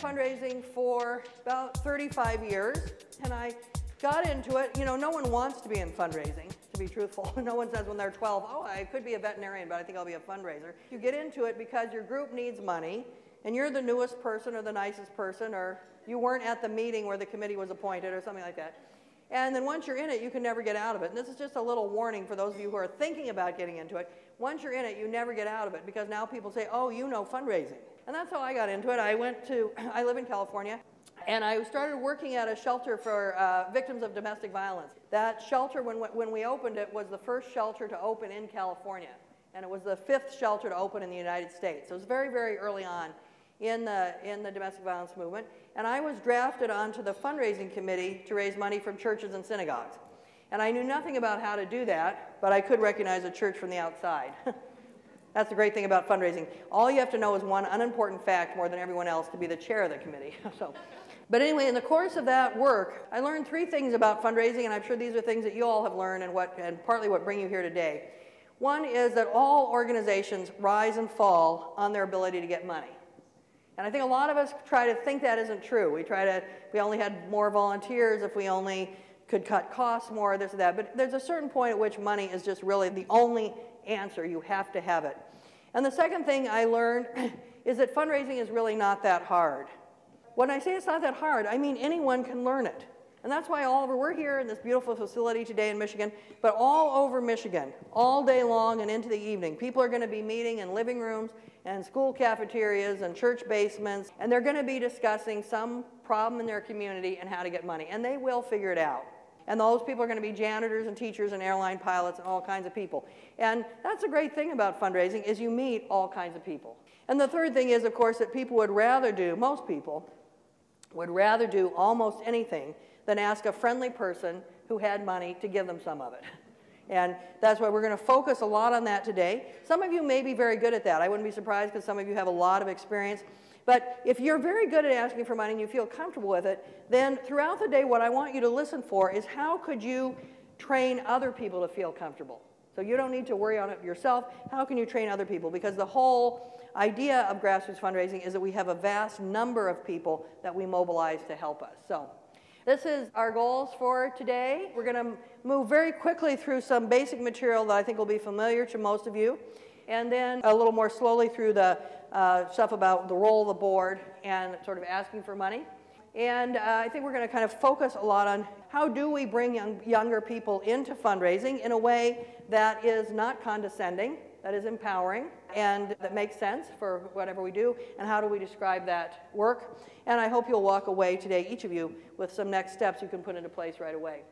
fundraising for about 35 years, and I got into it. You know, no one wants to be in fundraising, to be truthful. No one says when they're 12, oh, I could be a veterinarian, but I think I'll be a fundraiser. You get into it because your group needs money, and you're the newest person or the nicest person, or you weren't at the meeting where the committee was appointed or something like that. And then once you're in it, you can never get out of it. And this is just a little warning for those of you who are thinking about getting into it. Once you're in it, you never get out of it, because now people say, oh, you know fundraising. And that's how I got into it. I live in California, and I started working at a shelter for victims of domestic violence. That shelter, when we opened it, was the first shelter to open in California. And it was the 5th shelter to open in the United States. So it was very, very early on in the domestic violence movement. And I was drafted onto the fundraising committee to raise money from churches and synagogues. And I knew nothing about how to do that, but I could recognize a church from the outside. That's the great thing about fundraising. All you have to know is one unimportant fact more than everyone else to be the chair of the committee. But anyway, in the course of that work, I learned 3 things about fundraising, and I'm sure these are things that you all have learned and partly what bring you here today. One is that all organizations rise and fall on their ability to get money. And I think a lot of us try to think that isn't true. We only had more volunteers if we only could cut costs more, this or that. But there's a certain point at which money is just really the only answer. You have to have it. And the second thing I learned is that fundraising is really not that hard. When I say it's not that hard, I mean anyone can learn it. And that's why we're here in this beautiful facility today in Michigan, but all over Michigan, all day long and into the evening, people are going to be meeting in living rooms and school cafeterias and church basements, and they're going to be discussing some problem in their community and how to get money, and they will figure it out. And those people are going to be janitors and teachers and airline pilots and all kinds of people. And that's a great thing about fundraising, is you meet all kinds of people. And the third thing is, of course, that people would rather do, most people would rather do almost anything than ask a friendly person who had money to give them some of it. And that's why we're going to focus a lot on that today. Some of you may be very good at that. I wouldn't be surprised, because some of you have a lot of experience. But if you're very good at asking for money and you feel comfortable with it, then throughout the day what I want you to listen for is how could you train other people to feel comfortable. So you don't need to worry on it yourself. How can you train other people? Because the whole idea of grassroots fundraising is that we have a vast number of people that we mobilize to help us. So this is our goals for today. We're going to move very quickly through some basic material that I think will be familiar to most of you, and then a little more slowly through the stuff about the role of the board and sort of asking for money. And I think we're going to kind of focus a lot on how do we bring younger people into fundraising in a way that is not condescending, that is empowering, and that makes sense for whatever we do, and how do we describe that work. And I hope you'll walk away today, each of you, with some next steps you can put into place right away.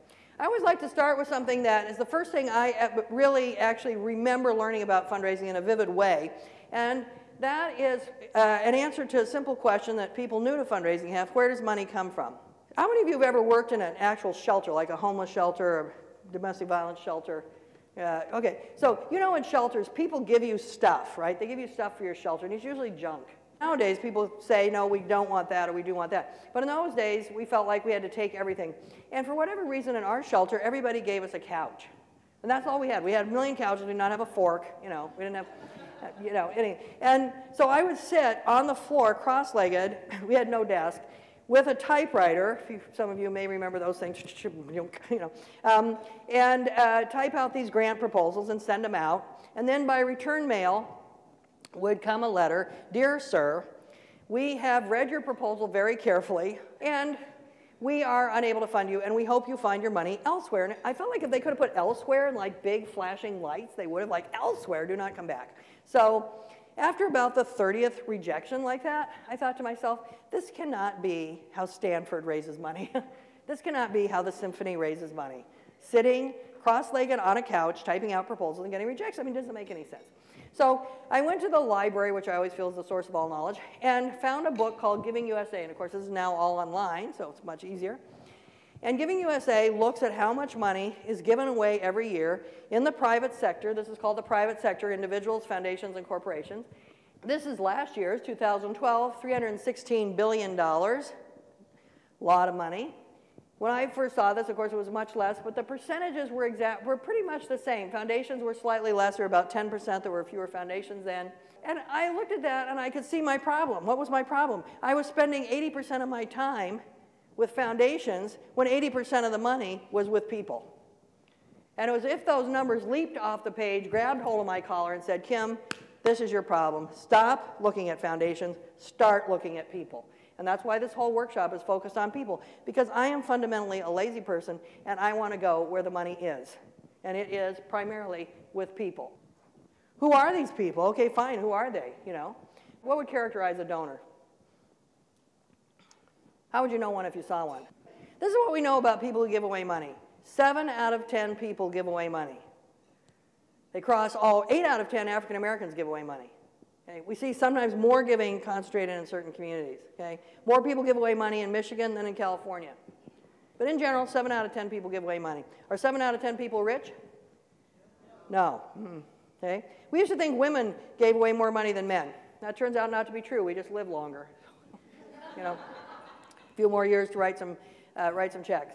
I always like to start with something that is the first thing I really actually remember learning about fundraising in a vivid way, and that is an answer to a simple question that people new to fundraising have: where does money come from? How many of you have ever worked in an actual shelter, like a homeless shelter or domestic violence shelter? Okay, so you know in shelters, people give you stuff, right? They give you stuff for your shelter, and it's usually junk. Nowadays, people say, no, we don't want that, or we do want that. But in those days, we felt like we had to take everything. And for whatever reason, in our shelter, everybody gave us a couch. And that's all we had. We had a million couches. We did not have a fork. You know, we didn't have, you know, any. And so I would sit on the floor, cross-legged. We had no desk, with a typewriter. Some of you may remember those things, you know, and type out these grant proposals and send them out. And then by return mail would come a letter: Dear Sir, we have read your proposal very carefully, and we are unable to fund you, and we hope you find your money elsewhere. And I felt like if they could have put elsewhere in like big flashing lights, they would have, like, elsewhere, do not come back. So after about the 30th rejection like that, I thought to myself, this cannot be how Stanford raises money. This cannot be how the symphony raises money. Sitting cross-legged on a couch, typing out proposals and getting rejections. I mean, it doesn't make any sense. So I went to the library, which I always feel is the source of all knowledge, and found a book called Giving USA. And of course, this is now all online, so it's much easier. And Giving USA looks at how much money is given away every year in the private sector. This is called the private sector: individuals, foundations, and corporations. This is last year's, 2012, $316 billion. A lot of money. When I first saw this, of course, it was much less, but the percentages were pretty much the same. Foundations were slightly less, there were about 10%, there were fewer foundations then. And I looked at that and I could see my problem. What was my problem? I was spending 80% of my time with foundations when 80% of the money was with people. And it was as if those numbers leaped off the page, grabbed hold of my collar and said, Kim, this is your problem. Stop looking at foundations, start looking at people. And that's why this whole workshop is focused on people, because I am fundamentally a lazy person and I want to go where the money is. And it is primarily with people. Who are these people? Okay, fine, who are they? You know, what would characterize a donor? How would you know one if you saw one? This is what we know about people who give away money. 7 out of 10 people give away money. They cross all 8 out of 10 African Americans give away money. Okay? We see sometimes more giving concentrated in certain communities. Okay? More people give away money in Michigan than in California. But in general, 7 out of 10 people give away money. Are 7 out of 10 people rich? No. Okay? We used to think women gave away more money than men. That turns out not to be true. We just live longer. You know, a few more years to write some checks.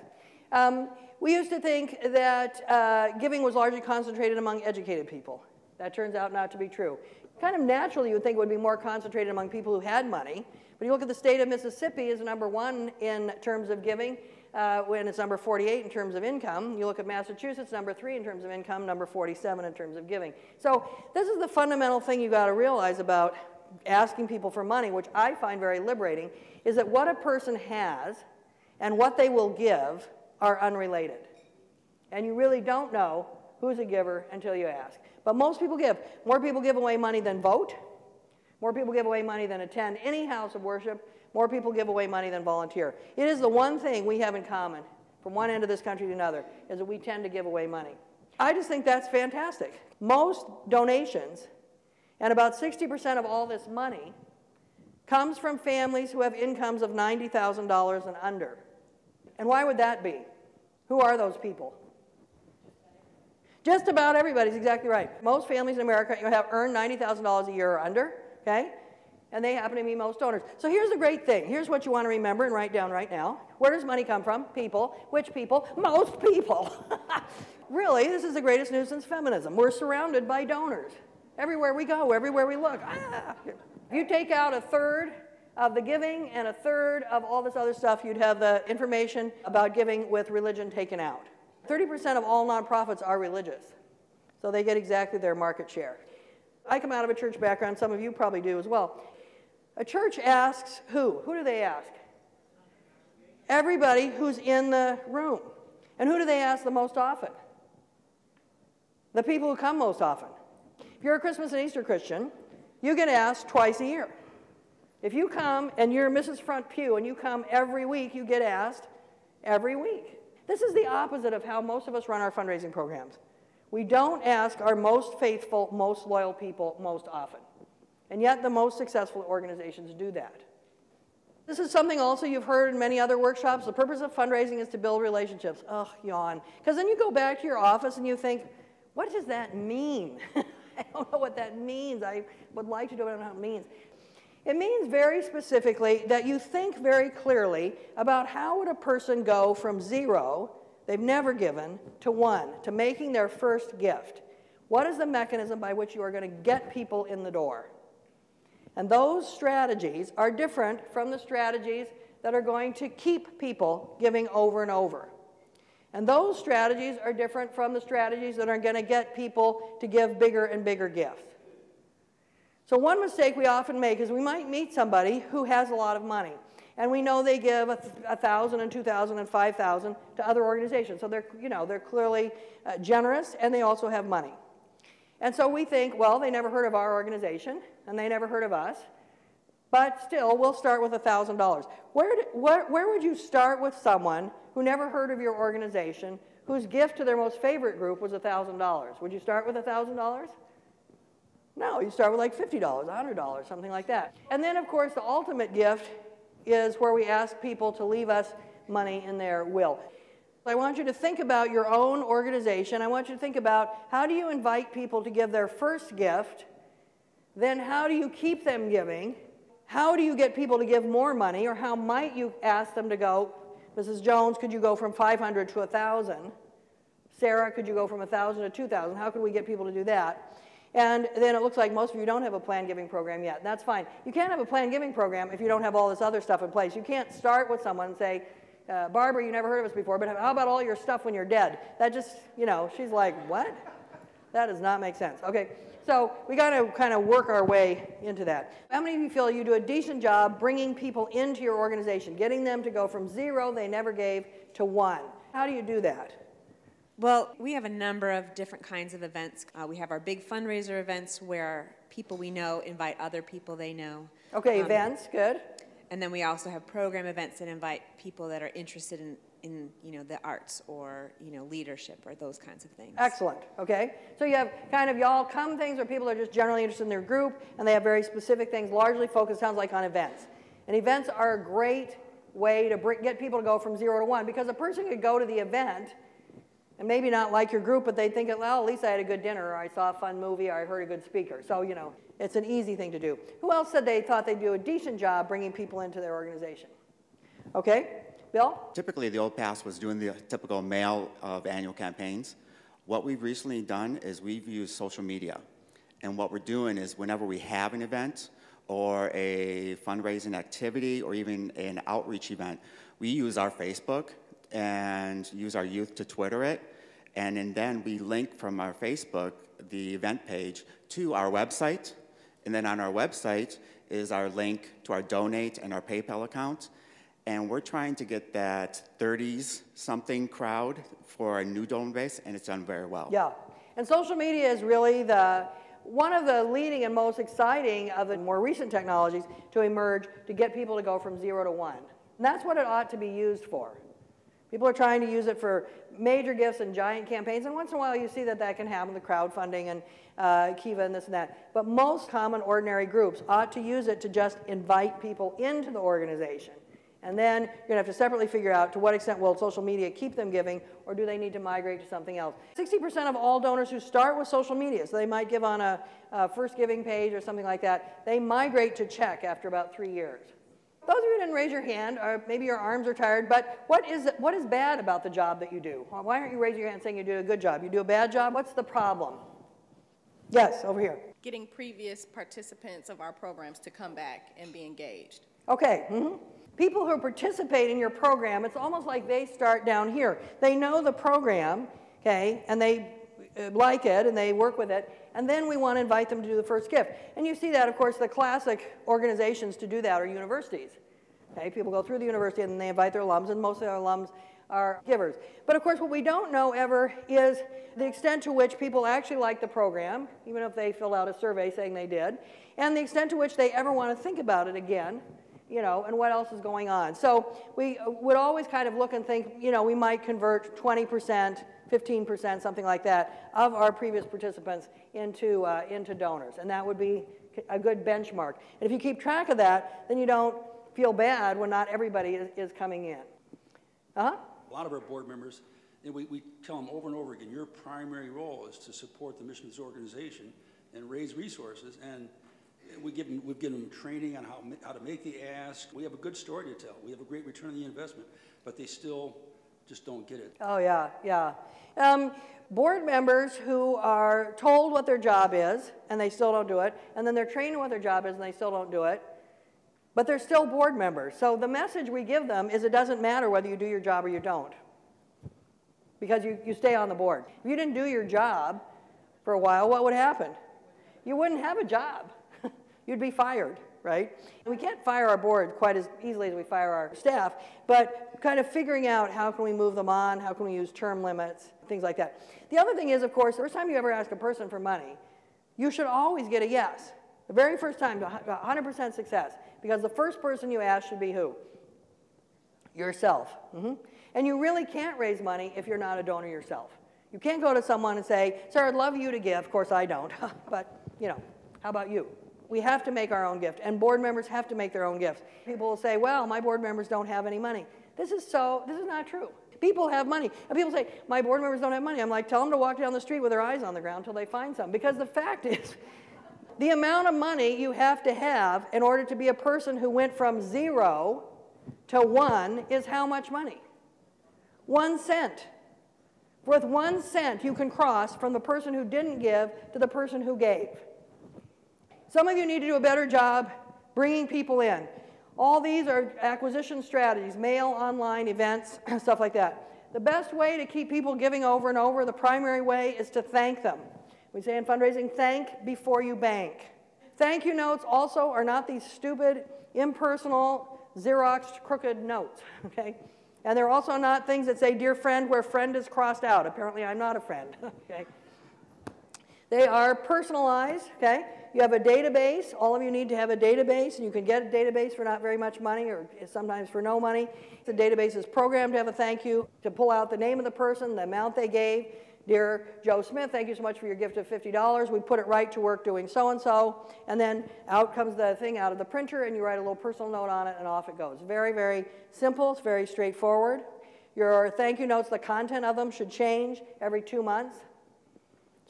We used to think that giving was largely concentrated among educated people. That turns out not to be true. Kind of naturally, you would think it would be more concentrated among people who had money. But you look at the state of Mississippi is #1 in terms of giving, when it's number 48 in terms of income. You look at Massachusetts, #3 in terms of income, number 47 in terms of giving. So this is the fundamental thing you got to realize about asking people for money, which I find very liberating, is that what a person has and what they will give are unrelated. And you really don't know who's a giver until you ask. But most people give. More people give away money than vote. More people give away money than attend any house of worship. More people give away money than volunteer. It is the one thing we have in common from one end of this country to another, is that we tend to give away money. I just think that's fantastic. Most donations, and about 60% of all this money, comes from families who have incomes of $90,000 and under. And why would that be? Who are those people? Just about everybody's exactly right. Most families in America have earned $90,000 a year or under, okay? And they happen to be most donors. So here's the great thing. Here's what you want to remember and write down right now. Where does money come from? People. Which people? Most people. Really, this is the greatest news since feminism. We're surrounded by donors. Everywhere we go, everywhere we look. If you take out 1/3 of the giving and 1/3 of all this other stuff, you'd have the information about giving with religion taken out. 30% of all nonprofits are religious, so they get exactly their market share. I come out of a church background, some of you probably do as well. A church asks who? Who do they ask? Everybody who's in the room. And who do they ask the most often? The people who come most often. If you're a Christmas and Easter Christian, you get asked twice a year. If you come and you're Mrs. Front Pew and you come every week, you get asked every week. This is the opposite of how most of us run our fundraising programs. We don't ask our most faithful, most loyal people most often. And yet the most successful organizations do that. This is something also you've heard in many other workshops. The purpose of fundraising is to build relationships. Ugh, yawn. Because then you go back to your office and you think, what does that mean? I don't know what that means. I would like to know what it means. It means very specifically that you think very clearly about how would a person go from 0, they've never given, to 1, to making their first gift. What is the mechanism by which you are going to get people in the door? And those strategies are different from the strategies that are going to keep people giving over and over. And those strategies are different from the strategies that are going to get people to give bigger and bigger gifts. So one mistake we often make is we might meet somebody who has a lot of money, and we know they give $1,000 and $2,000 and $5,000 to other organizations. So they're clearly generous, and they also have money. And so we think, well, they never heard of our organization, and they never heard of us, but still, we'll start with $1,000. Where would you start with someone who never heard of your organization, whose gift to their most favorite group was $1,000? Would you start with $1,000? No, you start with like $50, $100, something like that. And then, of course, the ultimate gift is where we ask people to leave us money in their will. I want you to think about your own organization. I want you to think about how do you invite people to give their first gift, then how do you keep them giving, how do you get people to give more money, or how might you ask them to go Mrs. Jones, could you go from 500 to 1,000? Sarah, could you go from 1,000 to 2,000? How could we get people to do that? And then it looks like most of you don't have a planned giving program yet. That's fine. You can't have a planned giving program if you don't have all this other stuff in place. You can't start with someone and say, Barbara, you never heard of us before, but how about all your stuff when you're dead? That just, you know, she's like, what? That does not make sense. Okay, so we got to kind of work our way into that. How many of you feel you do a decent job bringing people into your organization, getting them to go from 0 they never gave to 1? How do you do that? Well, we have a number of different kinds of events. We have our big fundraiser events where people we know invite other people they know. Okay, events, good. And then we also have program events that invite people that are interested in the arts or leadership or those kinds of things. Excellent. Okay, so you have kind of y'all come things where people are just generally interested in their group and they have very specific things, largely focused, sounds like, on events. And events are a great way to get people to go from 0 to 1, because a person could go to the event and maybe not like your group, but they think, well, at least I had a good dinner, or I saw a fun movie, or I heard a good speaker. So, it's an easy thing to do. Who else said they thought they'd do a decent job bringing people into their organization? Okay, Bill? Typically, the old past was doing the typical mail of annual campaigns. What we've recently done is we've used social media. And what we're doing is whenever we have an event or a fundraising activity or even an outreach event, we use our Facebook and use our youth to Twitter it, and then we link from our Facebook, the event page, to our website, and then on our website is our link to our donate and our PayPal account, and we're trying to get that 30s-something crowd for a new donor base, and it's done very well. Yeah, and social media is really one of the leading and most exciting of the more recent technologies to emerge to get people to go from 0 to 1. And that's what it ought to be used for. People are trying to use it for major gifts and giant campaigns, and once in a while you see that can happen, the crowdfunding and Kiva and this and that. But most common ordinary groups ought to use it to just invite people into the organization. And then you're going to have to separately figure out to what extent will social media keep them giving, or do they need to migrate to something else. 60% of all donors who start with social media, so they might give on a first giving page or something like that, they migrate to check after about 3 years. Those of you who didn't raise your hand, or maybe your arms are tired, but what is bad about the job that you do? Why aren't you raising your hand saying you do a good job? You do a bad job? What's the problem? Yes, over here. Getting previous participants of our programs to come back and be engaged. Okay. People who participate in your program, it's almost like they start down here. They know the program, okay, and they like it and they work with it, and then we want to invite them to do the first gift. And you see that, of course, the classic organizations to do that are universities. Okay, people go through the university and they invite their alums, and most of their alums are givers. But of course, what we don't know ever is the extent to which people actually like the program, even if they filled out a survey saying they did, and the extent to which they ever want to think about it again, and what else is going on. So we would always kind of look and think, we might convert 20%, 15%, something like that, of our previous participants into donors. And that would be a good benchmark. And if you keep track of that, then you don't feel bad when not everybody is coming in. Uh-huh? A lot of our board members, we tell them over and over again, your primary role is to support the mission of this organization and raise resources. And we've given them training on how to make the ask. We have a good story to tell. We have a great return on the investment, but they still just don't get it. Oh, yeah. Board members who are told what their job is, and they still don't do it, and then they're trained in what their job is, and they still don't do it, but they're still board members. So the message we give them is it doesn't matter whether you do your job or you don't, because you stay on the board. If you didn't do your job for a while, what would happen? You wouldn't have a job. You'd be fired, right? We can't fire our board quite as easily as we fire our staff, but kind of figuring out how can we move them on, how can we use term limits, things like that. The other thing is, of course, the first time you ever ask a person for money, you should always get a yes. The very first time, to 100% success, because the first person you ask should be who? Yourself. And you really can't raise money if you're not a donor yourself. You can't go to someone and say, sir, I'd love you to give. Of course, I don't, but, how about you? We have to make our own gift, and board members have to make their own gifts. People will say, well, my board members don't have any money. This is not true. People have money. And people say, my board members don't have money. I'm like, tell them to walk down the street with their eyes on the ground until they find some. Because the fact is, the amount of money you have to have in order to be a person who went from 0 to 1 is how much money? 1 cent. With 1 cent, you can cross from the person who didn't give to the person who gave. Some of you need to do a better job bringing people in. All these are acquisition strategies, mail, online, events, stuff like that. The best way to keep people giving over and over, the primary way, is to thank them. We say in fundraising, thank before you bank. Thank you notes also are not these stupid, impersonal, Xeroxed, crooked notes, okay? And they're also not things that say, dear friend, where friend is crossed out. Apparently, I'm not a friend, okay? They are personalized, okay? You have a database. All of you need to have a database, and you can get a database for not very much money or sometimes for no money. The database is programmed to have a thank you, to pull out the name of the person, the amount they gave. Dear Joe Smith, thank you so much for your gift of $50. We put it right to work doing so-and-so, and then out comes the thing out of the printer, and you write a little personal note on it, and off it goes. Very, very simple. It's very straightforward. Your thank you notes, the content of them should change every 2 months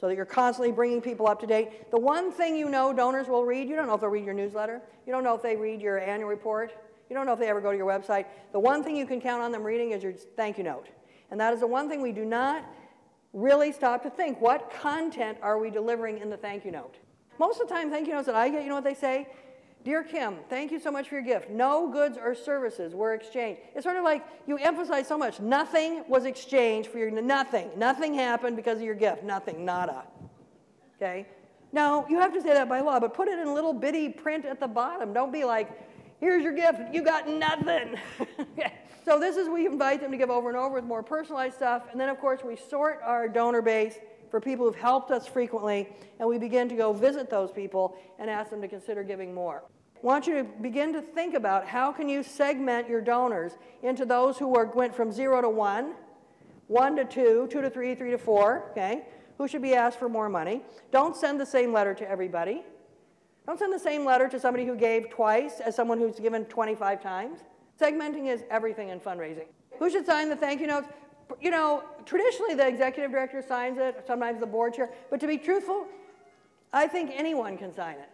so that you're constantly bringing people up to date. The one thing you know donors will read, you don't know if they'll read your newsletter. You don't know if they read your annual report. You don't know if they ever go to your website. The one thing you can count on them reading is your thank you note. And that is the one thing we do not really stop to think. What content are we delivering in the thank you note? Most of the time, thank you notes that I get, you know what they say? Dear Kim, thank you so much for your gift. No goods or services were exchanged. It's sort of like you emphasize so much. Nothing was exchanged for your, nothing. Nothing happened because of your gift. Nothing, nada. Okay? Now, you have to say that by law, but put it in little bitty print at the bottom. Don't be like, here's your gift, you got nothing. Okay. So this is, we invite them to give over and over with more personalized stuff. And then, of course, we sort our donor base for people who've helped us frequently, and we begin to go visit those people and ask them to consider giving more. I want you to begin to think about how can you segment your donors into those who went from 0 to 1, 1 to 2, 2 to 3, 3 to 4, okay? Who should be asked for more money. Don't send the same letter to everybody. Don't send the same letter to somebody who gave twice as someone who's given 25 times. Segmenting is everything in fundraising. Who should sign the thank you notes? You know, traditionally the executive director signs it, sometimes the board chair, but to be truthful, I think anyone can sign it.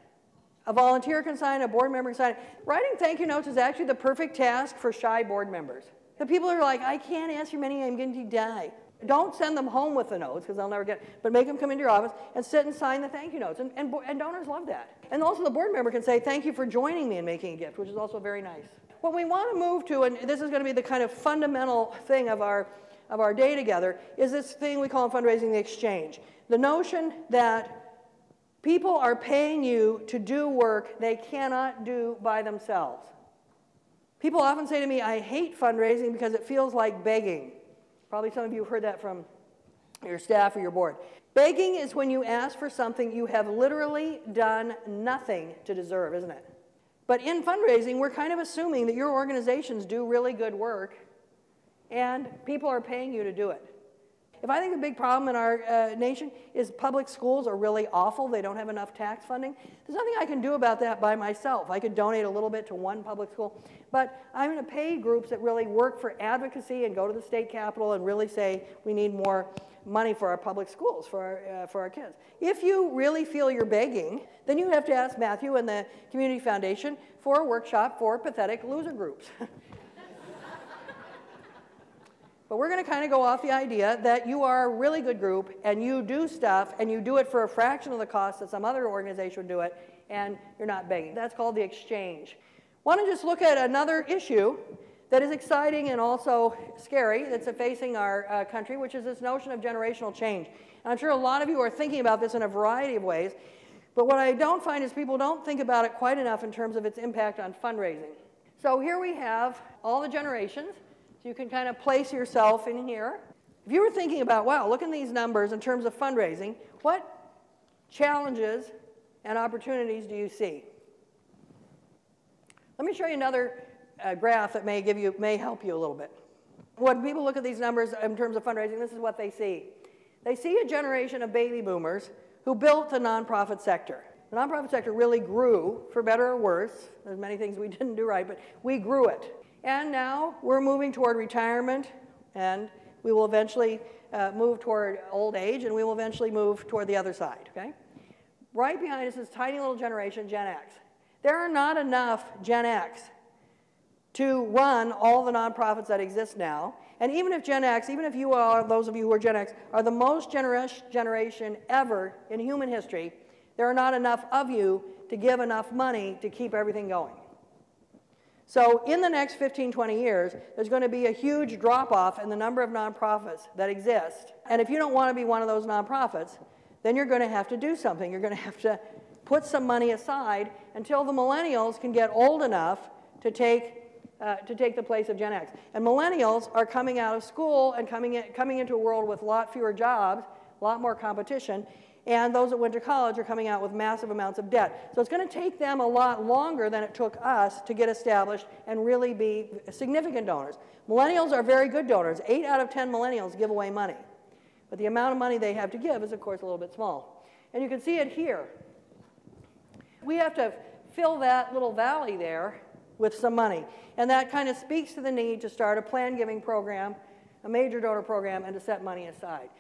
A volunteer can sign it, a board member can sign it. Writing thank you notes is actually the perfect task for shy board members. The people who are like, I can't ask your money, I'm going to die. Don't send them home with the notes, because they'll never get it, but make them come into your office and sit and sign the thank you notes. And donors love that. And also the board member can say, thank you for joining me in making a gift, which is also very nice. What we want to move to, and this is going to be the kind of fundamental thing of our day together, is this thing we call in fundraising the exchange. The notion that people are paying you to do work they cannot do by themselves. People often say to me, I hate fundraising because it feels like begging. Probably some of you have heard that from your staff or your board. Begging is when you ask for something you have literally done nothing to deserve, isn't it? But in fundraising, we're kind of assuming that your organizations do really good work and people are paying you to do it. If I think the big problem in our nation is public schools are really awful, they don't have enough tax funding, there's nothing I can do about that by myself. I could donate a little bit to one public school, but I'm going to pay groups that really work for advocacy and go to the state capitol and really say we need more money for our public schools, for our kids. If you really feel you're begging, then you have to ask Matthew and the Community Foundation for a workshop for pathetic loser groups. But we're going to kind of go off the idea that you are a really good group and you do stuff and you do it for a fraction of the cost that some other organization would do it, and you're not begging. That's called the exchange. Want to just look at another issue that is exciting and also scary that's facing our country, which is this notion of generational change. And I'm sure a lot of you are thinking about this in a variety of ways, but what I don't find is people don't think about it quite enough in terms of its impact on fundraising. So here we have all the generations. So you can kind of place yourself in here. If you were thinking about, wow, look at these numbers in terms of fundraising, what challenges and opportunities do you see? Let me show you another graph that may help you a little bit. When people look at these numbers in terms of fundraising, this is what they see. They see a generation of baby boomers who built the nonprofit sector. The nonprofit sector really grew, for better or worse. There's many things we didn't do right, but we grew it. And now we're moving toward retirement, and we will eventually move toward old age, and we will eventually move toward the other side, okay? Right behind us is this tiny little generation, Gen X. There are not enough Gen X to run all the nonprofits that exist now, And even if Gen X, even if you are, those of you who are Gen X, are the most generous generation ever in human history, there are not enough of you to give enough money to keep everything going. So in the next 15, 20 years, there's going to be a huge drop-off in the number of nonprofits that exist. And if you don't want to be one of those nonprofits, then you're going to have to do something. You're going to have to put some money aside until the millennials can get old enough to take the place of Gen X. And millennials are coming out of school and coming into a world with a lot fewer jobs, a lot more competition, and those that went to college are coming out with massive amounts of debt. So it's going to take them a lot longer than it took us to get established and really be significant donors. Millennials are very good donors. 8 out of 10 millennials give away money. But the amount of money they have to give is, of course, a little bit small. And you can see it here. We have to fill that little valley there with some money. And that kind of speaks to the need to start a plan giving program, a major donor program, and to set money aside.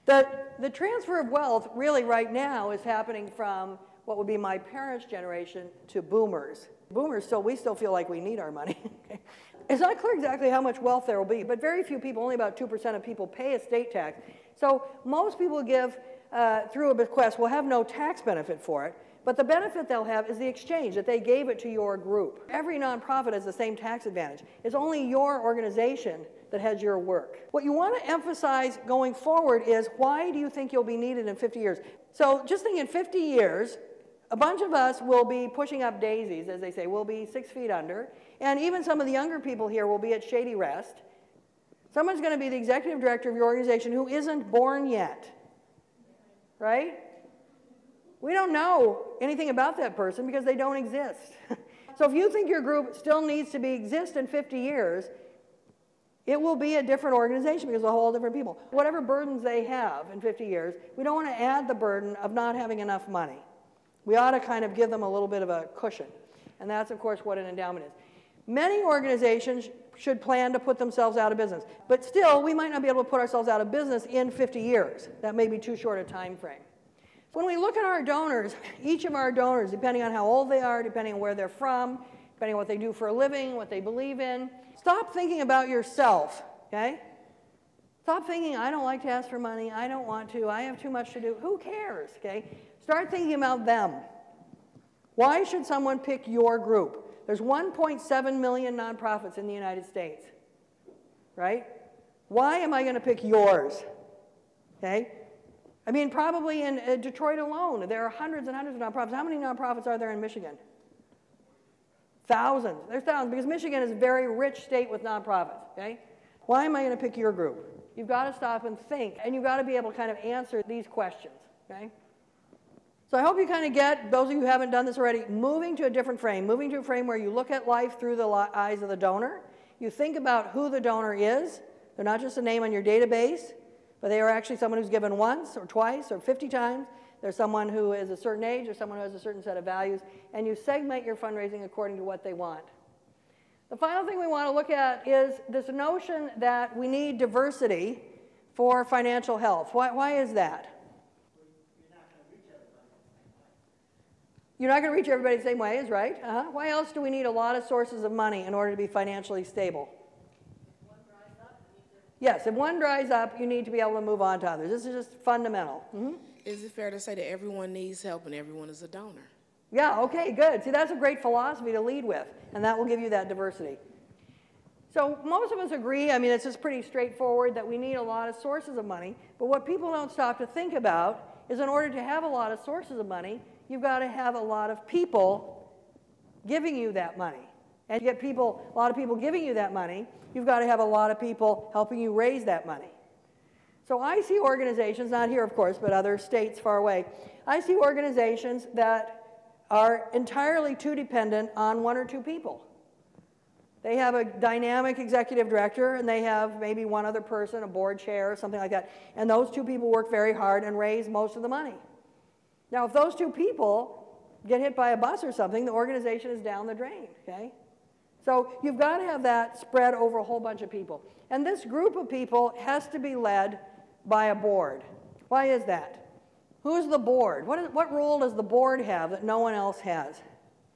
The transfer of wealth really right now is happening from what would be my parents' generation to boomers. Boomers, we still feel like we need our money. Okay? It's not clear exactly how much wealth there will be, but very few people, only about 2% of people pay estate tax. So most people give through a bequest will have no tax benefit for it, but the benefit they'll have is the exchange, that they gave it to your group. Every nonprofit has the same tax advantage. It's only your organization that has your work. What you want to emphasize going forward is, why do you think you'll be needed in 50 years? So just think, in 50 years, a bunch of us will be pushing up daisies, as they say. We'll be 6 feet under. And even some of the younger people here will be at shady rest. Someone's going to be the executive director of your organization who isn't born yet. Right? We don't know anything about that person because they don't exist. So if you think your group still needs to exist in 50 years, it will be a different organization because of whole different people. Whatever burdens they have in 50 years, we don't want to add the burden of not having enough money. We ought to kind of give them a little bit of a cushion. And that's, of course, what an endowment is. Many organizations should plan to put themselves out of business. But still, we might not be able to put ourselves out of business in 50 years. That may be too short a time frame. When we look at our donors, each of our donors, depending on how old they are, depending on where they're from, depending on what they do for a living, what they believe in, stop thinking about yourself, okay? Stop thinking, I don't like to ask for money, I don't want to, I have too much to do. Who cares, okay? Start thinking about them. Why should someone pick your group? There's 1.7 million nonprofits in the United States, right? Why am I going to pick yours, okay? I mean, probably in Detroit alone, there are hundreds and hundreds of nonprofits. How many nonprofits are there in Michigan? Thousands. There's thousands, because Michigan is a very rich state with nonprofits, okay? Why am I going to pick your group? You've got to stop and think, and you've got to be able to kind of answer these questions, okay? So I hope you kind of get, those of you who haven't done this already, moving to a different frame, moving to a frame where you look at life through the eyes of the donor. You think about who the donor is. They're not just a name on your database, but they are actually someone who's given once or twice or 50 times. There's someone who is a certain age or someone who has a certain set of values, and you segment your fundraising according to what they want. The final thing we want to look at is this notion that we need diversity for financial health. Why is that? You're not going to reach everybody the same way, is right? Why else do we need a lot of sources of money in order to be financially stable? Yes, if one dries up, you need to be able to move on to others. This is just fundamental. Mm-hmm. Is it fair to say that everyone needs help and everyone is a donor? Yeah, okay, good. See, that's a great philosophy to lead with, and that will give you that diversity. So most of us agree, I mean, it's just pretty straightforward that we need a lot of sources of money, but what people don't stop to think about is, in order to have a lot of sources of money, you've got to have a lot of people giving you that money. And to get a lot of people giving you that money, you've got to have a lot of people helping you raise that money. So I see organizations, not here of course, but other states far away, I see organizations that are entirely too dependent on one or two people. They have a dynamic executive director, and they have maybe one other person, a board chair or something like that, and those two people work very hard and raise most of the money. Now, if those two people get hit by a bus or something, the organization is down the drain, okay? So you've got to have that spread over a whole bunch of people. And this group of people has to be led by a board. Why is that? Who's the board? What role does the board have that no one else has?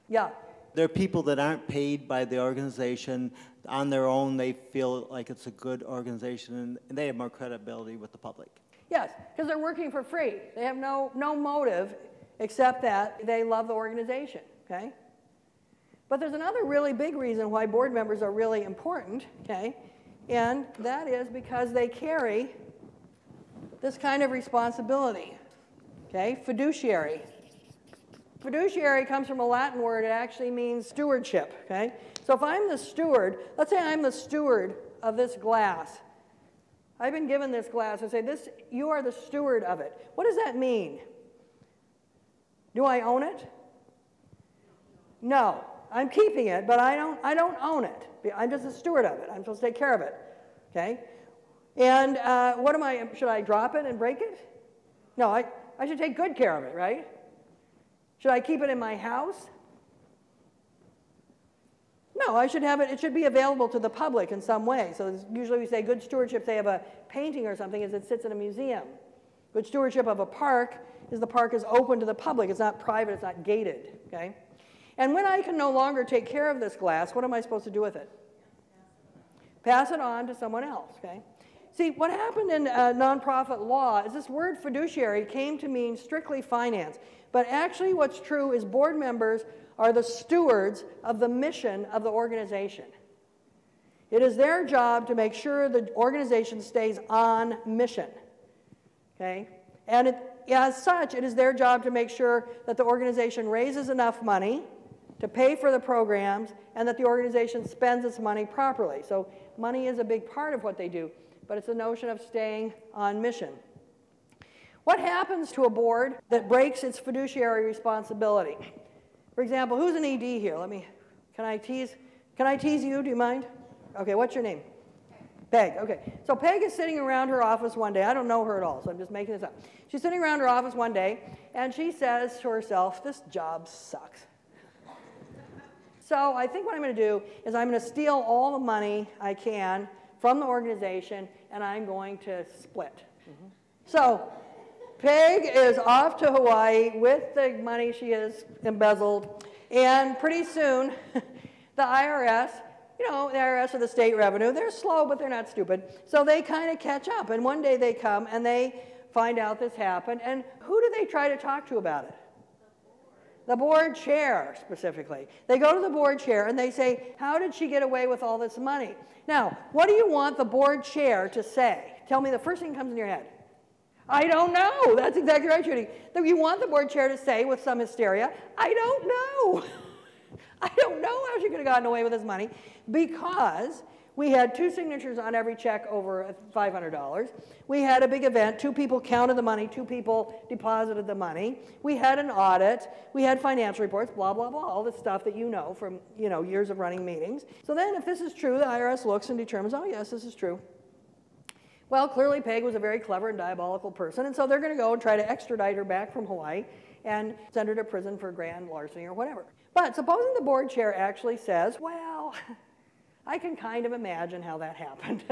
Yeah. There are people that aren't paid by the organization on their own, they feel like it's a good organization and they have more credibility with the public. Yes, because they're working for free. They have no motive except that they love the organization, okay? But there's another really big reason why board members are really important, okay? And that is because they carry this kind of responsibility, okay? Fiduciary. Fiduciary comes from a Latin word. It actually means stewardship, okay? So if I'm the steward, let's say I'm the steward of this glass. I've been given this glass. I say, you are the steward of it. What does that mean? Do I own it? No. I'm keeping it, but I don't own it. I'm just a steward of it. I'm supposed to take care of it, okay? And should I drop it and break it? No, I should take good care of it, right? Should I keep it in my house? No, I should have it. It should be available to the public in some way. So usually we say good stewardship, say of a painting or something, is it sits in a museum. Good stewardship of a park is the park is open to the public. It's not private. It's not gated, okay? And when I can no longer take care of this glass, what am I supposed to do with it? Pass it on to someone else, okay? See, what happened in nonprofit law is this word fiduciary came to mean strictly finance. But actually what's true is board members are the stewards of the mission of the organization. It is their job to make sure the organization stays on mission, okay? And as such, it is their job to make sure that the organization raises enough money to pay for the programs and that the organization spends its money properly. So money is a big part of what they do, but it's a notion of staying on mission. What happens to a board that breaks its fiduciary responsibility? For example, who's an ED here? Can I tease you? Do you mind? Okay, what's your name? Peg, okay. So Peg is sitting around her office one day. I don't know her at all, so I'm just making this up. She's sitting around her office one day, and she says to herself, this job sucks. So I think what I'm going to do is I'm going to steal all the money I can from the organization, and I'm going to split. So Peg is off to Hawaii with the money she has embezzled, and pretty soon the IRS, the IRS or the state revenue, they're slow, but they're not stupid, so they kind of catch up, and one day they come and they find out this happened, and who do they try to talk to about it? The board chair, specifically. They go to the board chair and they say, how did she get away with all this money? Now, what do you want the board chair to say? Tell me the first thing that comes in your head. I don't know. That's exactly right, Judy. You want the board chair to say with some hysteria, I don't know. I don't know how she could have gotten away with this money because we had 2 signatures on every check over $500. We had a big event. 2 people counted the money. 2 people deposited the money. We had an audit. We had financial reports, blah, blah, blah, all this stuff that you know from years of running meetings. So then if this is true, the IRS looks and determines, oh, yes, this is true. Well, clearly Peg was a very clever and diabolical person, and so they're going to go and try to extradite her back from Hawaii and send her to prison for grand larceny or whatever. But supposing the board chair actually says, well, I can kind of imagine how that happened.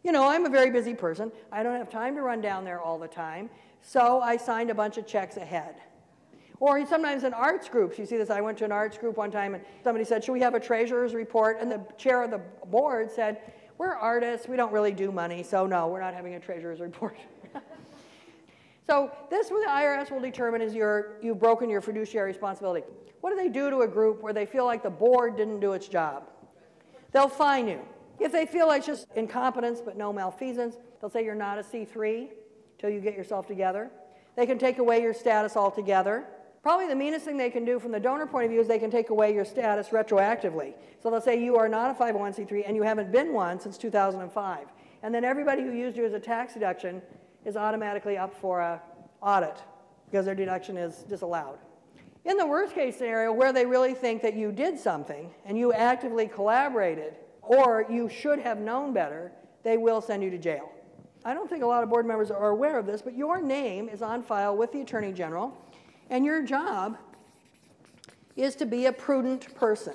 I'm a very busy person. I don't have time to run down there all the time, so I signed a bunch of checks ahead. Or sometimes in arts groups, you see this. I went to an arts group one time, and somebody said, should we have a treasurer's report? And the chair of the board said, we're artists. We don't really do money, so no, we're not having a treasurer's report. So this, what the IRS will determine is you've broken your fiduciary responsibility. What do they do to a group where they feel like the board didn't do its job? They'll fine you. If they feel like it's just incompetence but no malfeasance, they'll say you're not a C3 till you get yourself together. They can take away your status altogether. Probably the meanest thing they can do from the donor point of view is they can take away your status retroactively. So they'll say you are not a 501c3 and you haven't been one since 2005. And then everybody who used you as a tax deduction is automatically up for an audit because their deduction is disallowed. In the worst case scenario where they really think that you did something and you actively collaborated or you should have known better, they will send you to jail. I don't think a lot of board members are aware of this, but your name is on file with the Attorney General, and your job is to be a prudent person.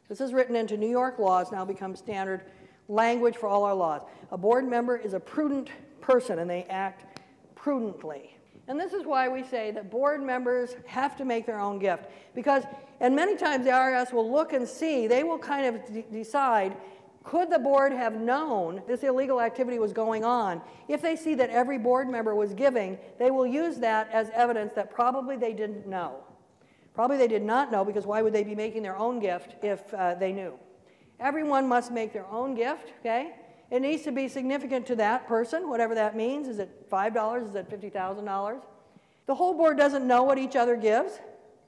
This is written into New York laws, now become standard language for all our laws. A board member is a prudent person, and they act prudently. And this is why we say that board members have to make their own gift. Because, and many times the IRS will look and see, they will kind of decide, could the board have known this illegal activity was going on? If they see that every board member was giving, they will use that as evidence that probably they didn't know. Probably they did not know, because why would they be making their own gift if they knew? Everyone must make their own gift, okay? It needs to be significant to that person, whatever that means. Is it $5? Is it $50,000? The whole board doesn't know what each other gives.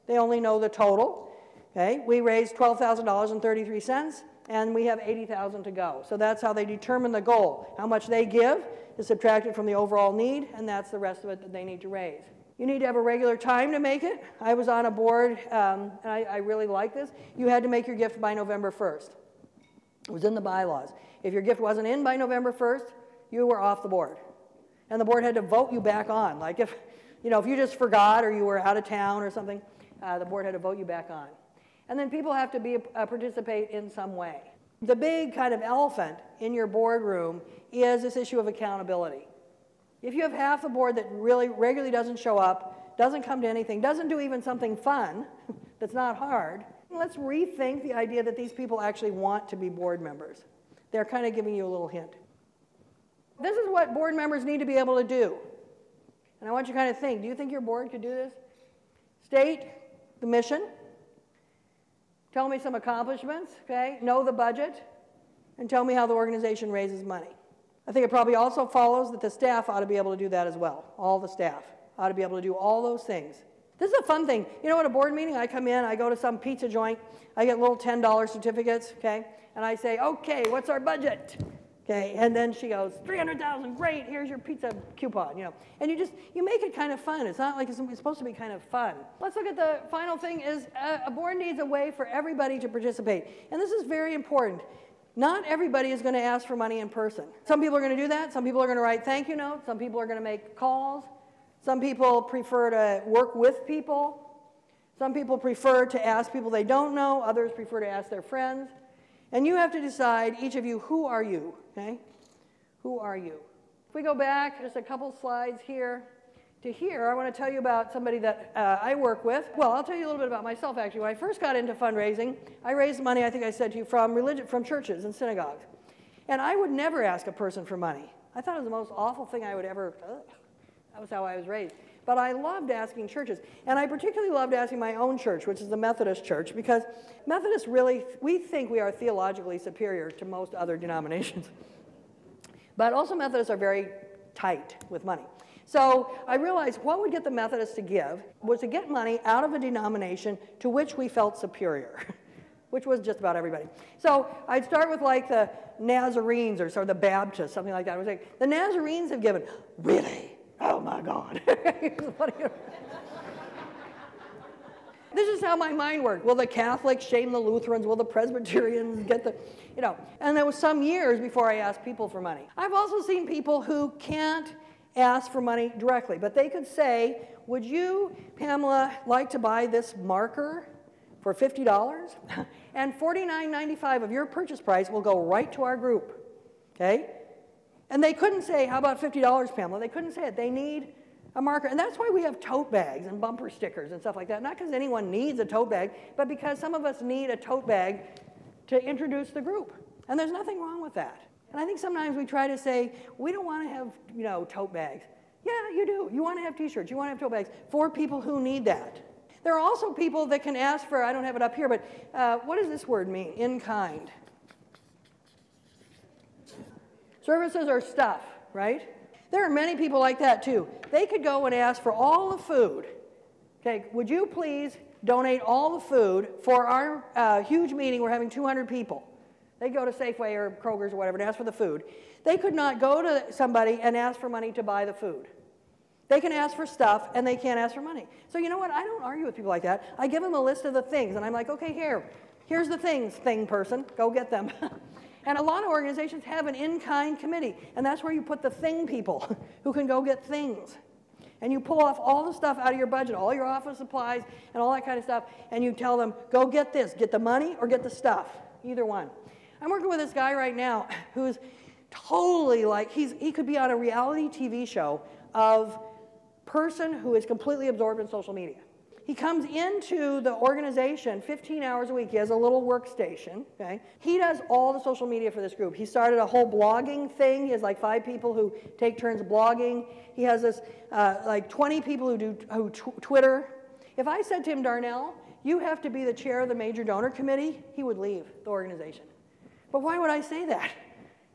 They only know the total. Okay? We raised $12,000.33, and we have $80,000 to go. So that's how they determine the goal. How much they give is subtracted from the overall need, and that's the rest of it that they need to raise. You need to have a regular time to make it. I was on a board, and I really like this. You had to make your gift by November 1st. It was in the bylaws. If your gift wasn't in by November 1st, you were off the board. And the board had to vote you back on. Like if you just forgot or you were out of town or something, the board had to vote you back on. And then people have to participate in some way. The big kind of elephant in your boardroom is this issue of accountability. If you have half the board that really regularly doesn't show up, doesn't come to anything, doesn't do even something fun that's not hard, let's rethink the idea that these people actually want to be board members. They're kind of giving you a little hint. This is what board members need to be able to do. And I want you to kind of think, do you think your board could do this? State the mission. Tell me some accomplishments, okay? Know the budget. And tell me how the organization raises money. I think it probably also follows that the staff ought to be able to do that as well. All the staff ought to be able to do all those things. This is a fun thing. You know, at a board meeting, I come in, I go to some pizza joint, I get little $10 certificates, okay? And I say, okay, what's our budget? Okay, and then she goes, $300,000, great, here's your pizza coupon, And you make it kind of fun. It's not like it's supposed to be kind of fun. Let's look at the final thing is a board needs a way for everybody to participate. And this is very important. Not everybody is going to ask for money in person. Some people are going to do that. Some people are going to write thank you notes. Some people are going to make calls. Some people prefer to work with people. Some people prefer to ask people they don't know. Others prefer to ask their friends. And you have to decide, each of you, who are you, okay? Who are you? If we go back just a couple slides here to here, I want to tell you about somebody that I work with. Well, I'll tell you a little bit about myself, actually. When I first got into fundraising, I raised money, I think I said to you, from churches and synagogues. And I would never ask a person for money. I thought it was the most awful thing I would ever, that was how I was raised. But I loved asking churches. And I particularly loved asking my own church, which is the Methodist church, because Methodists really, we think we are theologically superior to most other denominations. But also Methodists are very tight with money. So I realized what would get the Methodists to give was to get money out of a denomination to which we felt superior, which was just about everybody. So I'd start with like the Nazarenes or sort of the Baptists, something like that. I was like, the Nazarenes have given, really? Oh my God. This is how my mind worked. Will the Catholics shame the Lutherans? Will the Presbyterians get the, And there was some years before I asked people for money. I've also seen people who can't ask for money directly, but they could say, would you, Pamela, like to buy this marker for $50? And $49.95 of your purchase price will go right to our group, okay? And they couldn't say, how about $50, Pamela? They couldn't say it. They need a marker. And that's why we have tote bags and bumper stickers and stuff like that. Not because anyone needs a tote bag, but because some of us need a tote bag to introduce the group. And there's nothing wrong with that. And I think sometimes we try to say, we don't want to have, tote bags. Yeah, you do. You want to have T-shirts. You want to have tote bags for people who need that. There are also people that can ask for, I don't have it up here, but what does this word mean? In kind. Services or stuff, right? There are many people like that too. They could go and ask for all the food. Okay, would you please donate all the food for our huge meeting? We're having 200 people. They go to Safeway or Kroger's or whatever and ask for the food. They could not go to somebody and ask for money to buy the food. They can ask for stuff and they can't ask for money. So you know what? I don't argue with people like that. I give them a list of the things and I'm like, okay, here's the things, thing person, go get them. And a lot of organizations have an in-kind committee, and that's where you put the thing people who can go get things. And you pull off all the stuff out of your budget, all your office supplies and all that kind of stuff, and you tell them, go get this, get the money or get the stuff, either one. I'm working with this guy right now who's totally like, he could be on a reality TV show of person who is completely absorbed in social media. He comes into the organization 15 hours a week. He has a little workstation, okay? He does all the social media for this group. He started a whole blogging thing. He has like 5 people who take turns blogging. He has this like 20 people who do Twitter. If I said to him, Darnell, you have to be the chair of the major donor committee, he would leave the organization. But why would I say that?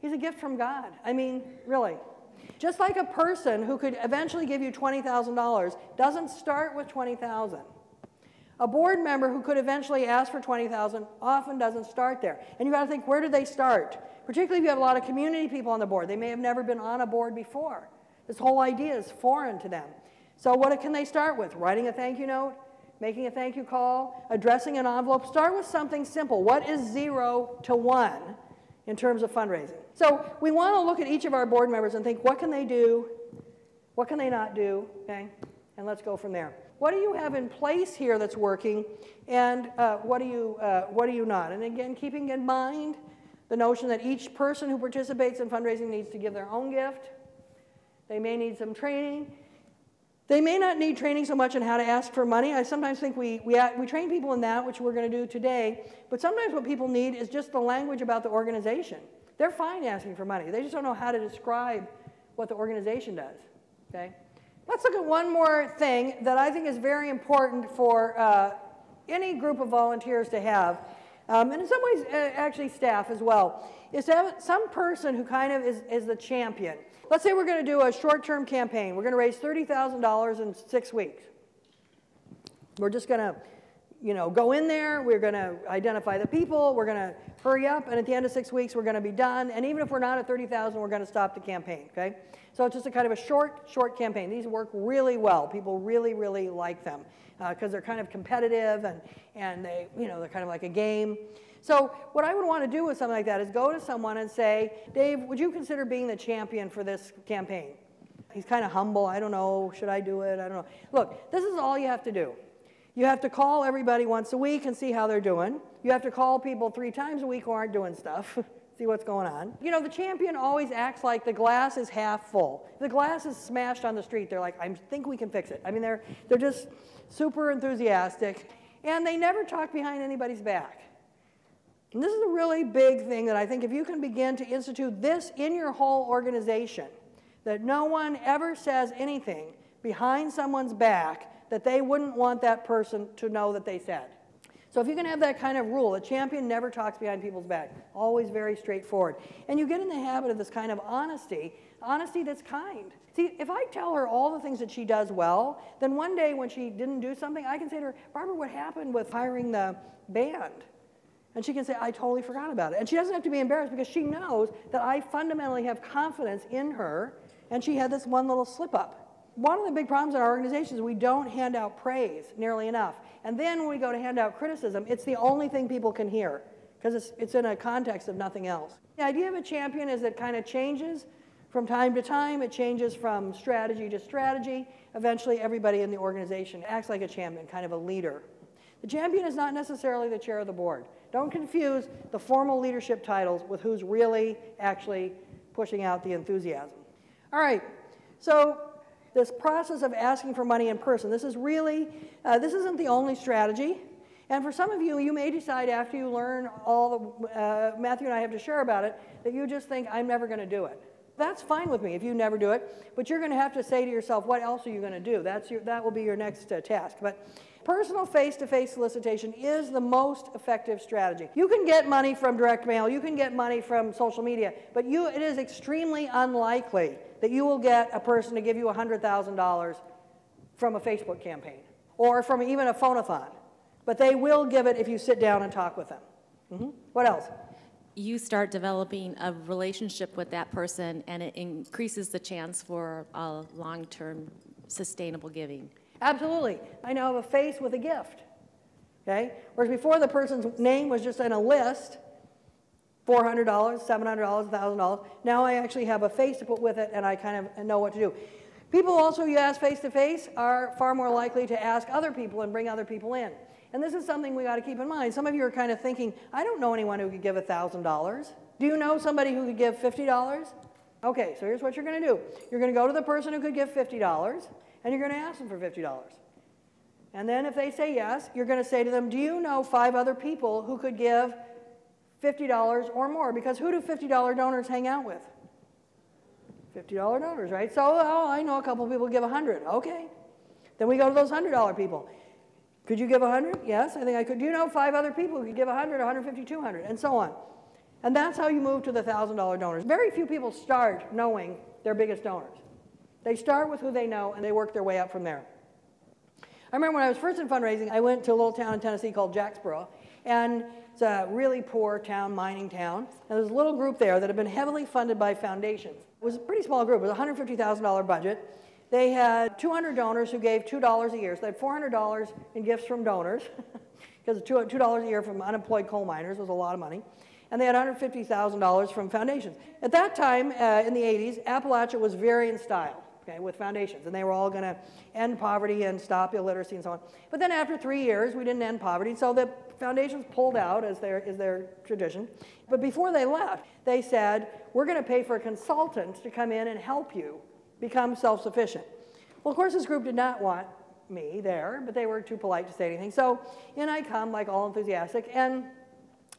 He's a gift from God. I mean, really. Just like a person who could eventually give you $20,000 doesn't start with $20,000. A board member who could eventually ask for $20,000 often doesn't start there. And you got to think, where do they start? Particularly if you have a lot of community people on the board. They may have never been on a board before. This whole idea is foreign to them. So what can they start with? Writing a thank you note, making a thank you call, addressing an envelope. Start with something simple. What is 0 to 1 in terms of fundraising? So we want to look at each of our board members and think, what can they do? What can they not do? Okay? And let's go from there. What do you have in place here that's working, and what do you not? And again, keeping in mind the notion that each person who participates in fundraising needs to give their own gift. They may need some training. They may not need training so much on how to ask for money. I sometimes think we train people in that, which we're going to do today, but sometimes what people need is just the language about the organization. They're fine asking for money. They just don't know how to describe what the organization does. Okay? Let's look at one more thing that I think is very important for any group of volunteers to have, and in some ways actually staff as well, is to have some person who kind of is the champion. Let's say we're going to do a short-term campaign. We're going to raise $30,000 in 6 weeks. We're just going to, go in there. We're going to identify the people. We're going to hurry up, and at the end of 6 weeks, we're going to be done. And even if we're not at 30,000, we're going to stop the campaign. Okay? So it's just a kind of a short campaign. These work really well. People really, really like them because they're kind of competitive and they, they're kind of like a game. So what I would want to do with something like that is go to someone and say, Dave, would you consider being the champion for this campaign? He's kind of humble. I don't know. Should I do it? I don't know. Look, this is all you have to do. You have to call everybody once a week and see how they're doing. You have to call people 3 times a week who aren't doing stuff, see what's going on. The champion always acts like the glass is half full. If the glass is smashed on the street, they're like, I think we can fix it. I mean, they're just super enthusiastic, and they never talk behind anybody's back. And this is a really big thing that I think if you can begin to institute this in your whole organization, that no one ever says anything behind someone's back that they wouldn't want that person to know that they said. So if you can have that kind of rule, a champion never talks behind people's back, always very straightforward. And you get in the habit of this kind of honesty that's kind. See, if I tell her all the things that she does well, then one day when she didn't do something, I can say to her, Barbara, what happened with hiring the band? And she can say, I totally forgot about it. And she doesn't have to be embarrassed because she knows that I fundamentally have confidence in her, and she had this one little slip up. One of the big problems in our organization is we don't hand out praise nearly enough. And then when we go to hand out criticism, it's the only thing people can hear because it's in a context of nothing else. The idea of a champion is it kind of changes from time to time. It changes from strategy to strategy. Eventually, everybody in the organization acts like a champion, kind of a leader. The champion is not necessarily the chair of the board. Don't confuse the formal leadership titles with who's really actually pushing out the enthusiasm. All right, so this process of asking for money in person, this is really, this isn't the only strategy. And for some of you, you may decide after you learn all the, Matthew and I have to share about it, that you just think, I'm never going to do it. That's fine with me if you never do it, but you're going to have to say to yourself, what else are you going to do? That will be your next task. But personal face-to-face solicitation is the most effective strategy. You can get money from direct mail, you can get money from social media, but it is extremely unlikely that you will get a person to give you $100,000 from a Facebook campaign or from even a phone-a-thon. But they will give it if you sit down and talk with them. What else? You start developing a relationship with that person, and it increases the chance for long-term sustainable giving. Absolutely. I now have a face with a gift. Okay? Whereas before the person's name was just in a list, $400, $700, $1,000. Now I actually have a face to put with it, and I kind of know what to do. People also you ask face-to-face are far more likely to ask other people and bring other people in. And this is something we got to keep in mind. Some of you are kind of thinking, I don't know anyone who could give $1,000. Do you know somebody who could give $50? Okay, so here's what you're going to do. You're going to go to the person who could give $50, and you're going to ask them for $50. And then if they say yes, you're going to say to them, do you know 5 other people who could give $50 or more? Because who do $50 donors hang out with? $50 donors, right? So, oh, I know a couple of people who give 100. Okay. Then we go to those $100 people. Could you give 100? Yes, I think I could. Do you know 5 other people who could give 100, 150, 200, and so on? And that's how you move to the $1,000 donors. Very few people start knowing their biggest donors. They start with who they know, and they work their way up from there. I remember when I was first in fundraising, I went to a little town in Tennessee called Jacksboro, and it's a really poor town, mining town, and there's a little group there that had been heavily funded by foundations. It was a pretty small group. It was a $150,000 budget. They had 200 donors who gave $2 a year, so they had $400 in gifts from donors, because $2 a year from unemployed coal miners was a lot of money, and they had $150,000 from foundations. At that time, in the 80s, Appalachia was very in style. Okay, with foundations, and they were all going to end poverty and stop illiteracy and so on. But then after 3 years, we didn't end poverty, so the foundations pulled out, as their tradition. But before they left, they said, we're going to pay for a consultant to come in and help you become self-sufficient. Well, of course, this group did not want me there, but they were too polite to say anything. So in I come, like all enthusiastic, and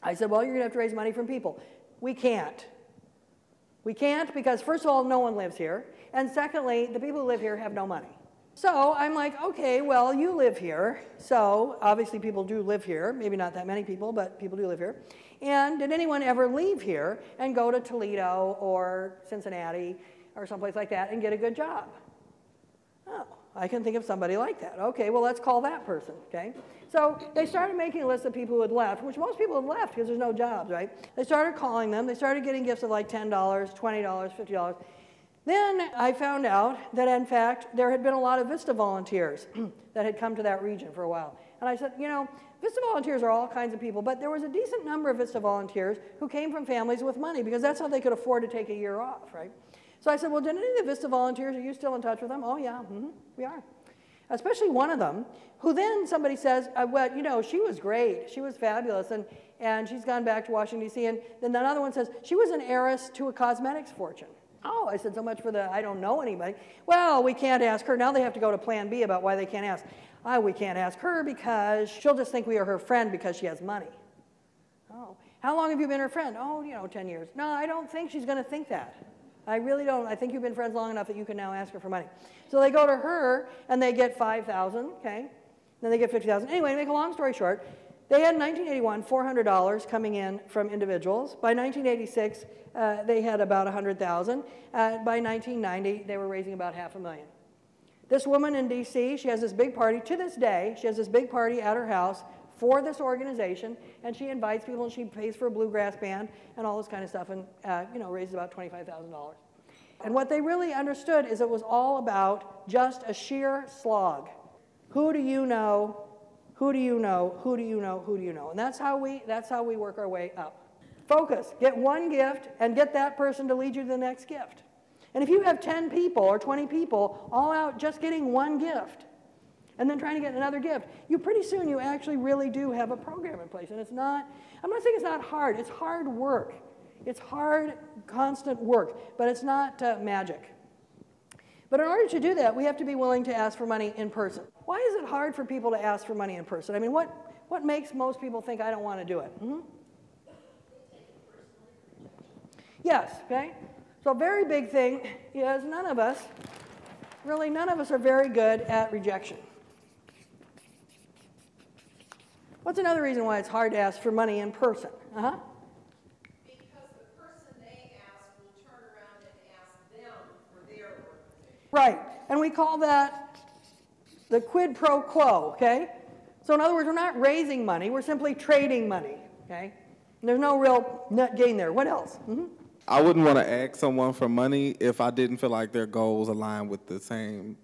I said, well, you're going to have to raise money from people. We can't. We can't because, first of all, no one lives here. And secondly, the people who live here have no money. So I'm like, okay, well, you live here. So obviously people do live here. Maybe not that many people, but people do live here. And did anyone ever leave here and go to Toledo or Cincinnati or someplace like that and get a good job? Oh, I can think of somebody like that. Okay, well, let's call that person, okay? So they started making a list of people who had left, which most people had left because there's no jobs, right? They started calling them. They started getting gifts of like $10, $20, $50. Then I found out that, in fact, there had been a lot of VISTA volunteers that had come to that region for a while. And I said, you know, VISTA volunteers are all kinds of people, but there was a decent number of VISTA volunteers who came from families with money because that's how they could afford to take a year off, right? So I said, well, did any of the VISTA volunteers, are you still in touch with them? Oh, yeah, we are. Especially one of them, who then somebody says, well, you know, she was great. She was fabulous, and she's gone back to Washington, D.C. And then another one says, she was an heiress to a cosmetics fortune. Oh, I said, so much for the I don't know anybody. Well, we can't ask her. Now they have to go to Plan B about why they can't ask. We can't ask her because she'll just think we are her friend because she has money. Oh, how long have you been her friend? Oh, you know, 10 years. No, I don't think she's going to think that. I really don't. I think you've been friends long enough that you can now ask her for money. So they go to her, and they get $5,000, okay? Then they get $50,000. Anyway, to make a long story short, they had in 1981 $400 coming in from individuals. By 1986, they had about $100,000. By 1990, they were raising about $500,000. This woman in D.C., she has this big party. To this day, she has this big party at her house for this organization, and she invites people, and she pays for a bluegrass band and all this kind of stuff, and you know, raises about $25,000. And what they really understood is it was all about just a sheer slog. Who do you know? Who do you know? Who do you know? Who do you know? And that's how we work our way up. Focus. Get one gift and get that person to lead you to the next gift. And if you have 10 people or 20 people all out just getting one gift and then trying to get another gift, pretty soon you actually really do have a program in place. And it's not, I'm not saying it's not hard. It's hard work. It's hard, constant work, but it's not magic. But in order to do that, we have to be willing to ask for money in person. Why is it hard for people to ask for money in person? I mean, what makes most people think I don't want to do it? Yes, okay? So a very big thing is none of us are very good at rejection. What's another reason why it's hard to ask for money in person? Because the person they ask will turn around and ask them for their organization. Right, and we call that the quid pro quo, okay? So in other words, we're not raising money, we're simply trading money, okay? And there's no real net gain there. What else? I wouldn't want to ask someone for money if I didn't feel like their goals align with the same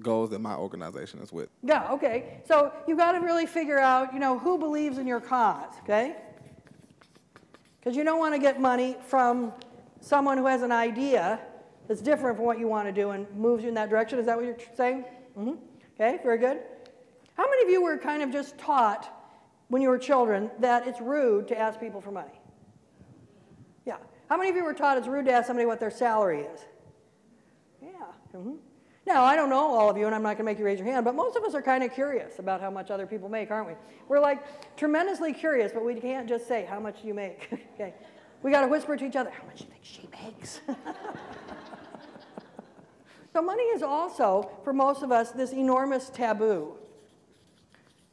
goals that my organization is with. Yeah, okay. So you've got to really figure out, you know, who believes in your cause, okay? Because you don't want to get money from someone who has an idea that's different from what you want to do and moves you in that direction. Is that what you're saying? Okay, very good. How many of you were kind of just taught when you were children that it's rude to ask people for money? Yeah. How many of you were taught it's rude to ask somebody what their salary is? Yeah. Now, I don't know all of you, and I'm not going to make you raise your hand, but most of us are kind of curious about how much other people make, aren't we? We're like tremendously curious, but we can't just say, how much do you make? Okay. We got to whisper to each other, how much do you think she makes? So money is also, for most of us, this enormous taboo.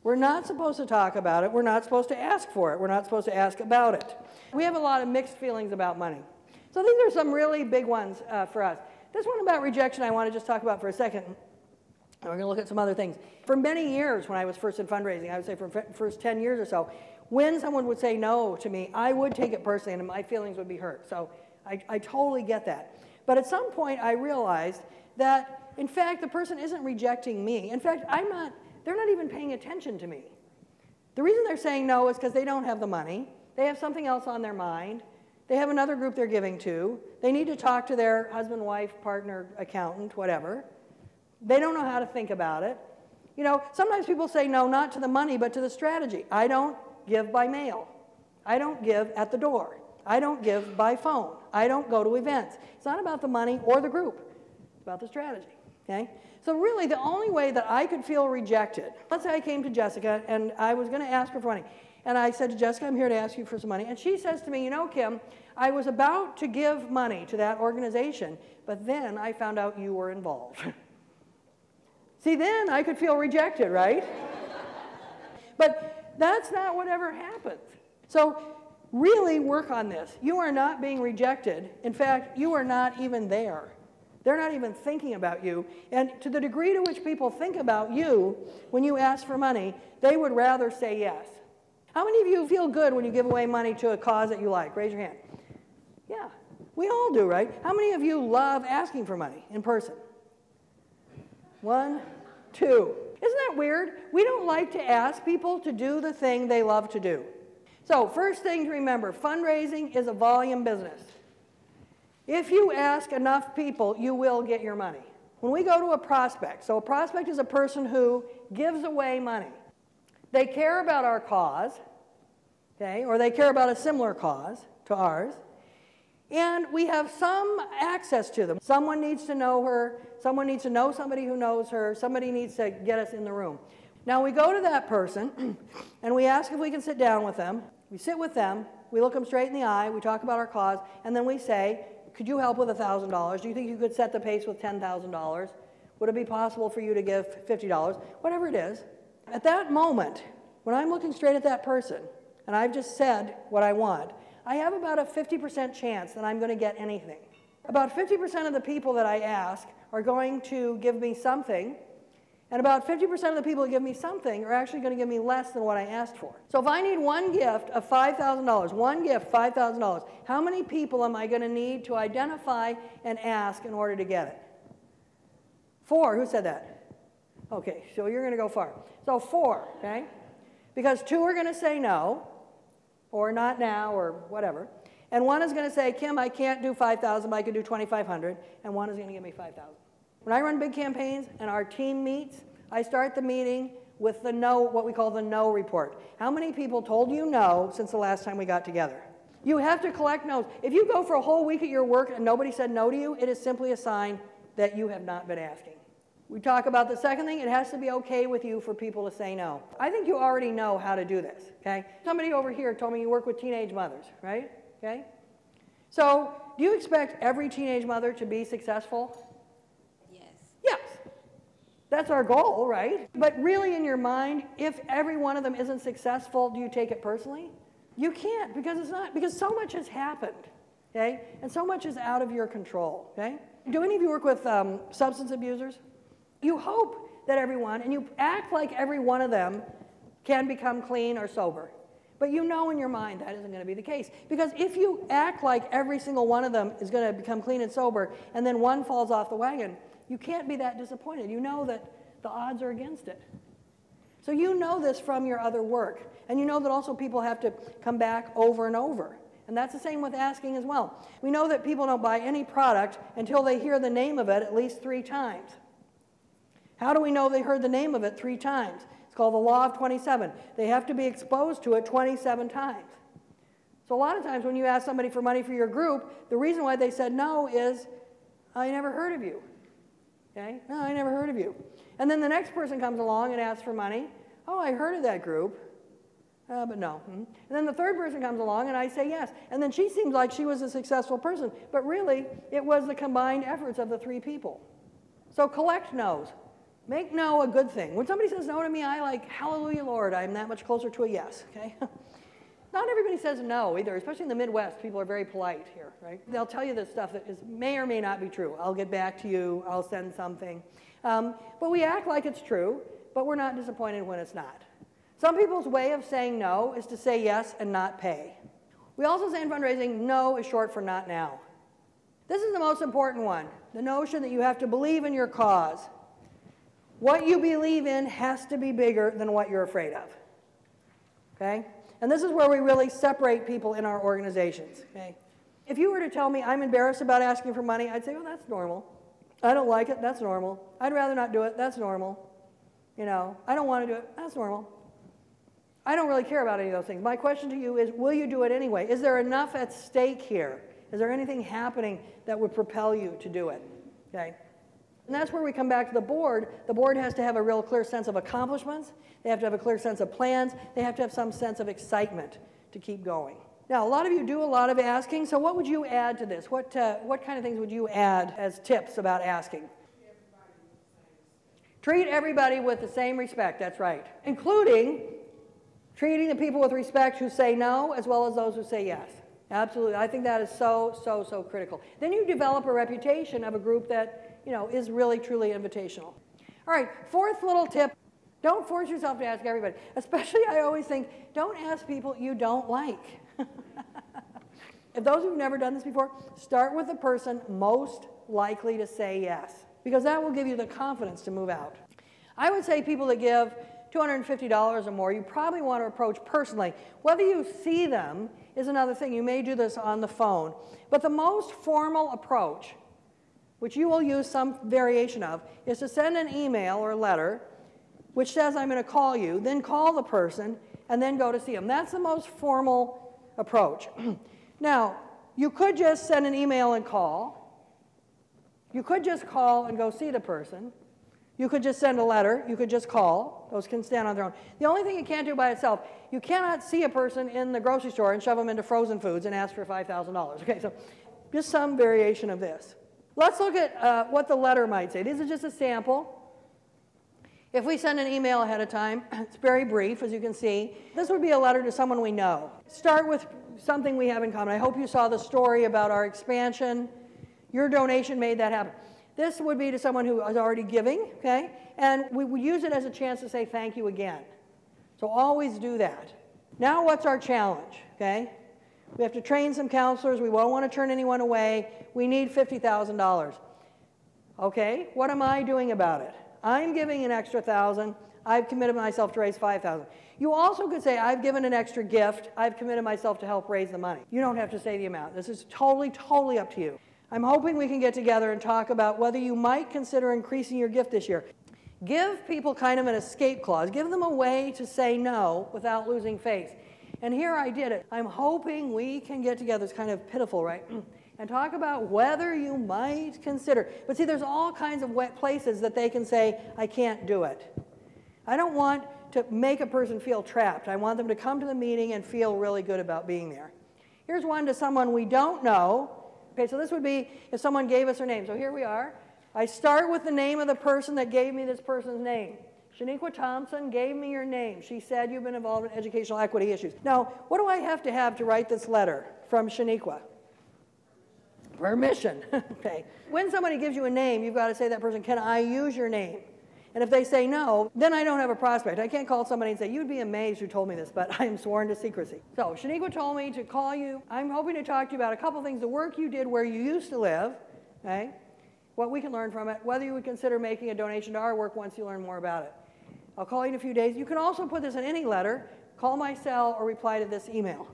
We're not supposed to talk about it. We're not supposed to ask for it. We're not supposed to ask about it. We have a lot of mixed feelings about money. So these are some really big ones for us. This one about rejection I want to just talk about for a second. And we're going to look at some other things. For many years when I was first in fundraising, I would say for the first 10 years or so, when someone would say no to me, I would take it personally and my feelings would be hurt. So I totally get that. But at some point I realized that, in fact, the person isn't rejecting me. In fact, they're not even paying attention to me. The reason they're saying no is because they don't have the money. They have something else on their mind. They have another group they're giving to. They need to talk to their husband, wife, partner, accountant, whatever. They don't know how to think about it. You know, sometimes people say no, not to the money, but to the strategy. I don't give by mail. I don't give at the door. I don't give by phone. I don't go to events. It's not about the money or the group. It's about the strategy, okay? So really, the only way that I could feel rejected, let's say I came to Jessica and I was going to ask her for money. And I said to Jessica, I'm here to ask you for some money. And she says to me, you know, Kim, I was about to give money to that organization, but then I found out you were involved. See, then I could feel rejected, right? But that's not what ever happens. So really work on this. You are not being rejected. In fact, you are not even there. They're not even thinking about you. And to the degree to which people think about you when you ask for money, they would rather say yes. How many of you feel good when you give away money to a cause that you like? Raise your hand. Yeah, we all do, right? How many of you love asking for money in person? 1, 2. Isn't that weird? We don't like to ask people to do the thing they love to do. So first thing to remember, fundraising is a volume business. If you ask enough people, you will get your money. When we go to a prospect, so a prospect is a person who gives away money. They care about our cause, okay, or they care about a similar cause to ours, and we have some access to them. Someone needs to know her, someone needs to know somebody who knows her, somebody needs to get us in the room. Now we go to that person, and we ask if we can sit down with them. We sit with them, we look them straight in the eye, we talk about our cause, and then we say, could you help with $1,000? Do you think you could set the pace with $10,000? Would it be possible for you to give $50? Whatever it is. At that moment, when I'm looking straight at that person, and I've just said what I want, I have about a 50% chance that I'm going to get anything. About 50% of the people that I ask are going to give me something, and about 50% of the people who give me something are actually going to give me less than what I asked for. So if I need one gift of $5,000, one gift, $5,000, how many people am I going to need to identify and ask in order to get it? 4. Who said that? Okay, so you're going to go far. So 4, okay? Because 2 are going to say no, or not now, or whatever. And 1 is going to say, Kim, I can't do 5,000, but I can do 2,500. And 1 is going to give me 5,000. When I run big campaigns and our team meets, I start the meeting with the no, what we call the no report. How many people told you no since the last time we got together? You have to collect no's. If you go for a whole week at your work and nobody said no to you, it is simply a sign that you have not been asking. We talk about the second thing, it has to be okay with you for people to say no. I think you already know how to do this, okay? Somebody over here told me you work with teenage mothers, right? Okay? So, do you expect every teenage mother to be successful? Yes. Yes. That's our goal, right? But really in your mind, if every one of them isn't successful, do you take it personally? You can't, because it's not, because so much has happened, okay? And so much is out of your control, okay? Do any of you work with substance abusers? You hope that everyone, and you act like every one of them can become clean or sober. But you know in your mind that isn't going to be the case. Because if you act like every single one of them is going to become clean and sober, and then one falls off the wagon, you can't be that disappointed. You know that the odds are against it. So you know this from your other work. And you know that also people have to come back over and over. And that's the same with asking as well. We know that people don't buy any product until they hear the name of it at least 3 times. How do we know they heard the name of it 3 times? It's called the law of 27. They have to be exposed to it 27 times. So a lot of times when you ask somebody for money for your group, the reason why they said no is, I never heard of you. Okay? No, I never heard of you. And then the next person comes along and asks for money. Oh, I heard of that group. But no. And then the third person comes along and I say yes. And then she seems like she was a successful person. But really, it was the combined efforts of the three people. So collect no's. Make no a good thing. When somebody says no to me, I like, hallelujah, Lord, I'm that much closer to a yes, okay? Not everybody says no either, especially in the Midwest. People are very polite here, right? They'll tell you this stuff that may or may not be true. I'll get back to you. I'll send something. But we act like it's true, but we're not disappointed when it's not. Some people's way of saying no is to say yes and not pay. We also say in fundraising, no is short for not now. This is the most important one, the notion that you have to believe in your cause. What you believe in has to be bigger than what you're afraid of, okay? And this is where we really separate people in our organizations, okay? If you were to tell me I'm embarrassed about asking for money, I'd say, well, that's normal. I don't like it, that's normal. I'd rather not do it, that's normal. You know, I don't want to do it, that's normal. I don't really care about any of those things. My question to you is, will you do it anyway? Is there enough at stake here? Is there anything happening that would propel you to do it, okay? And that's where we come back to the board. The board has to have a real clear sense of accomplishments. They have to have a clear sense of plans. They have to have some sense of excitement to keep going. Now, a lot of you do a lot of asking, so what would you add to this? What kind of things would you add as tips about asking? Treat everybody with the same respect, that's right. Including treating the people with respect who say no as well as those who say yes. Absolutely. I think that is so critical. Then you develop a reputation of a group that, you know, is really, truly invitational. All right, fourth little tip, don't force yourself to ask everybody. Especially, I always think, don't ask people you don't like. If those who've never done this before, start with the person most likely to say yes, because that will give you the confidence to move out. I would say people that give $250 or more, you probably want to approach personally. Whether you see them is another thing. You may do this on the phone. But the most formal approach, which you will use some variation of, is to send an email or a letter which says, I'm going to call you, then call the person, and then go to see them. That's the most formal approach. Now, you could just send an email and call. You could just call and go see the person. You could just send a letter. You could just call. Those can stand on their own. The only thing you can't do by itself, you cannot see a person in the grocery store and shove them into frozen foods and ask for $5,000. Okay, so just some variation of this. Let's look at what the letter might say. This is just a sample. If we send an email ahead of time, it's very brief, as you can see. This would be a letter to someone we know. Start with something we have in common. I hope you saw the story about our expansion. Your donation made that happen. This would be to someone who is already giving, okay? And we would use it as a chance to say thank you again. So always do that. Now what's our challenge, okay? We have to train some counselors. We won't want to turn anyone away. We need $50,000. Okay, what am I doing about it? I'm giving an extra $1,000. I've committed myself to raise $5,000. You also could say, I've given an extra gift. I've committed myself to help raise the money. You don't have to say the amount. This is totally up to you. I'm hoping we can get together and talk about whether you might consider increasing your gift this year. Give people kind of an escape clause. Give them a way to say no without losing face. And here I did it. I'm hoping we can get together. It's kind of pitiful, right? And talk about whether you might consider. But see, there's all kinds of wet places that they can say, I can't do it. I don't want to make a person feel trapped. I want them to come to the meeting and feel really good about being there. Here's one to someone we don't know. Okay, so this would be if someone gave us their name. So here we are. I start with the name of the person that gave me this person's name. Shaniqua Thompson gave me your name. She said you've been involved in educational equity issues. Now, what do I have to write this letter from Shaniqua? Permission. Okay. When somebody gives you a name, you've got to say to that person, can I use your name? And if they say no, then I don't have a prospect. I can't call somebody and say, you'd be amazed who told me this, but I am sworn to secrecy. So Shaniqua told me to call you. I'm hoping to talk to you about a couple things. The work you did where you used to live, okay? What we can learn from it, whether you would consider making a donation to our work once you learn more about it. I'll call you in a few days. You can also put this in any letter, call my cell, or reply to this email.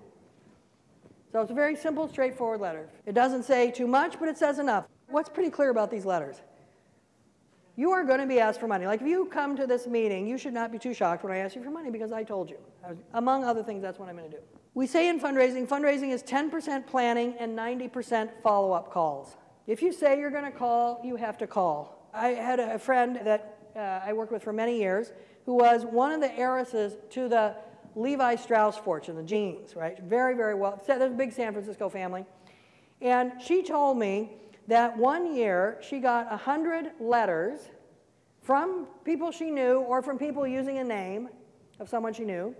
So it's a very simple, straightforward letter. It doesn't say too much, but it says enough. What's pretty clear about these letters? You are going to be asked for money. Like if you come to this meeting, you should not be too shocked when I ask you for money because I told you. Among other things, that's what I'm going to do. We say in fundraising is 10% planning and 90% follow-up calls. If you say you're going to call, you have to call. I had a friend that I worked with for many years who was one of the heiresses to the Levi Strauss fortune, the jeans, right? Very, very well. There's a big San Francisco family. And she told me that one year she got 100 letters from people she knew or from people using a name of someone she knew,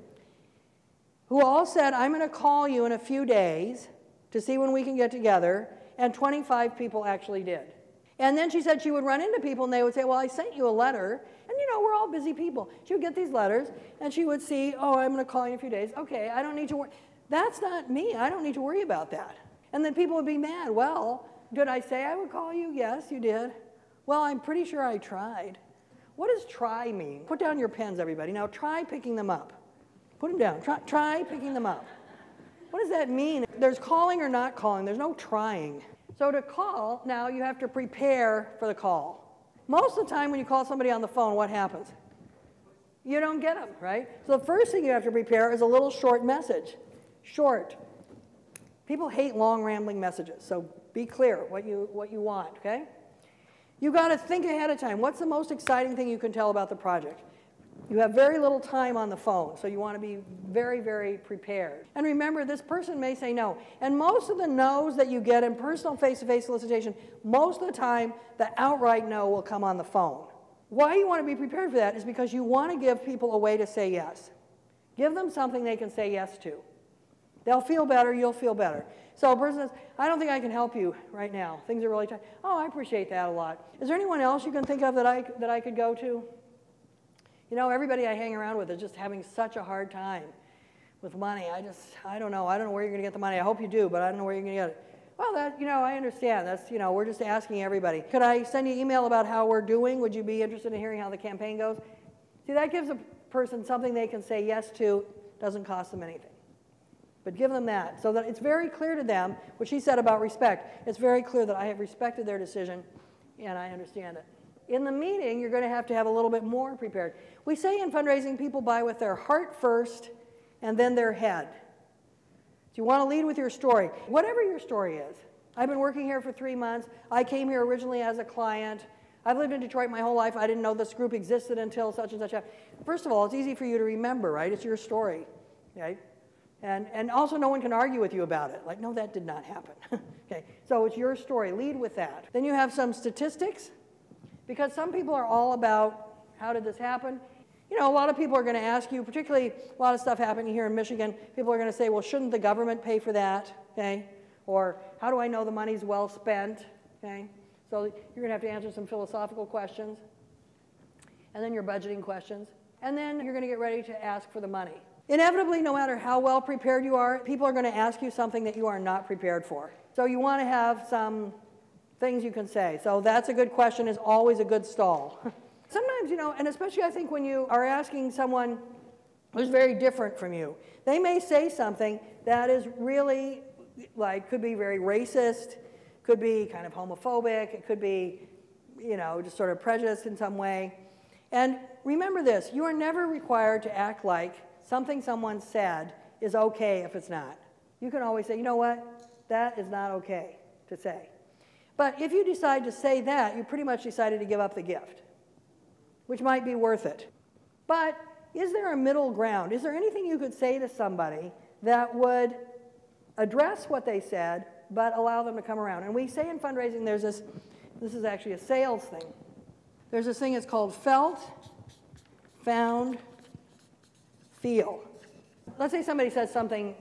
who all said, I'm going to call you in a few days to see when we can get together, and 25 people actually did. And then she said she would run into people and they would say, well, I sent you a letter, and you know, we're all busy people. She would get these letters and she would see, oh, I'm going to call you in a few days. Okay, I don't need to worry. That's not me. I don't need to worry about that. And then people would be mad. Well, did I say I would call you? Yes, you did. Well, I'm pretty sure I tried. What does try mean? Put down your pens, everybody. Now try picking them up. Put them down. Try picking them up. What does that mean? There's calling or not calling. There's no trying. So to call, now you have to prepare for the call. Most of the time when you call somebody on the phone, what happens? You don't get them, right? So the first thing you have to prepare is a little short message. Short. People hate long rambling messages, so be clear what you want, okay? You got to think ahead of time. What's the most exciting thing you can tell about the project? You have very little time on the phone, so you want to be very, very prepared. And remember, this person may say no. And most of the no's that you get in personal face-to-face solicitation, most of the time, the outright no will come on the phone. Why you want to be prepared for that is because you want to give people a way to say yes. Give them something they can say yes to. They'll feel better, you'll feel better. So a person says, I don't think I can help you right now. Things are really tight. Oh, I appreciate that a lot. Is there anyone else you can think of that I could go to? You know, everybody I hang around with is just having such a hard time with money. I don't know. I don't know where you're going to get the money. I hope you do, but I don't know where you're going to get it. Well, I understand. That's, we're just asking everybody. Could I send you an email about how we're doing? Would you be interested in hearing how the campaign goes? See, that gives a person something they can say yes to. Doesn't cost them anything. But give them that so that it's very clear to them, what she said about respect. It's very clear that I have respected their decision and I understand it. In the meeting, you're going to have a little bit more prepared. We say in fundraising, people buy with their heart first and then their head. So you want to lead with your story, whatever your story is. I've been working here for 3 months. I came here originally as a client. I've lived in Detroit my whole life. I didn't know this group existed until such and such. First of all, it's easy for you to remember, right? It's your story, right? And also no one can argue with you about it. Like, no, that did not happen. Okay, so it's your story. Lead with that. Then you have some statistics, because some people are all about how did this happen. You know, a lot of people are going to ask you, particularly a lot of stuff happening here in Michigan, people are going to say, well, shouldn't the government pay for that? Okay, or how do I know the money's well spent? Okay, so you're going to have to answer some philosophical questions, and then your budgeting questions, and then you're going to get ready to ask for the money. Inevitably, no matter how well prepared you are, people are going to ask you something that you are not prepared for. So you want to have some things you can say. So that's a good question, is always a good stall. Sometimes, and especially I think when you are asking someone who's very different from you, they may say something that is really, could be very racist, could be kind of homophobic, it could be, just sort of prejudiced in some way. And remember this, you are never required to act like something someone said is okay if it's not. You can always say, you know what, that is not okay to say. But if you decide to say that, you pretty much decided to give up the gift, which might be worth it. But is there a middle ground? Is there anything you could say to somebody that would address what they said, but allow them to come around? And we say in fundraising, there's this is actually a sales thing. There's this thing that's called felt, found, feel. Let's say somebody says something,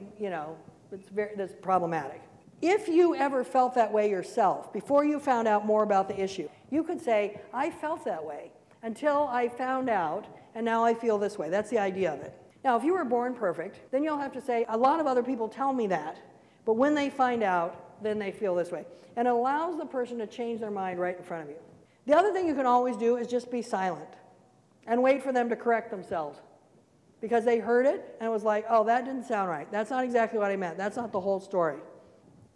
that's problematic. If you ever felt that way yourself, before you found out more about the issue, you could say, I felt that way until I found out, and now I feel this way. That's the idea of it. Now, if you were born perfect, then you'll have to say, a lot of other people tell me that, but when they find out, then they feel this way. And it allows the person to change their mind right in front of you. The other thing you can always do is just be silent and wait for them to correct themselves. Because they heard it, and it was like, oh, that didn't sound right. That's not exactly what I meant. That's not the whole story.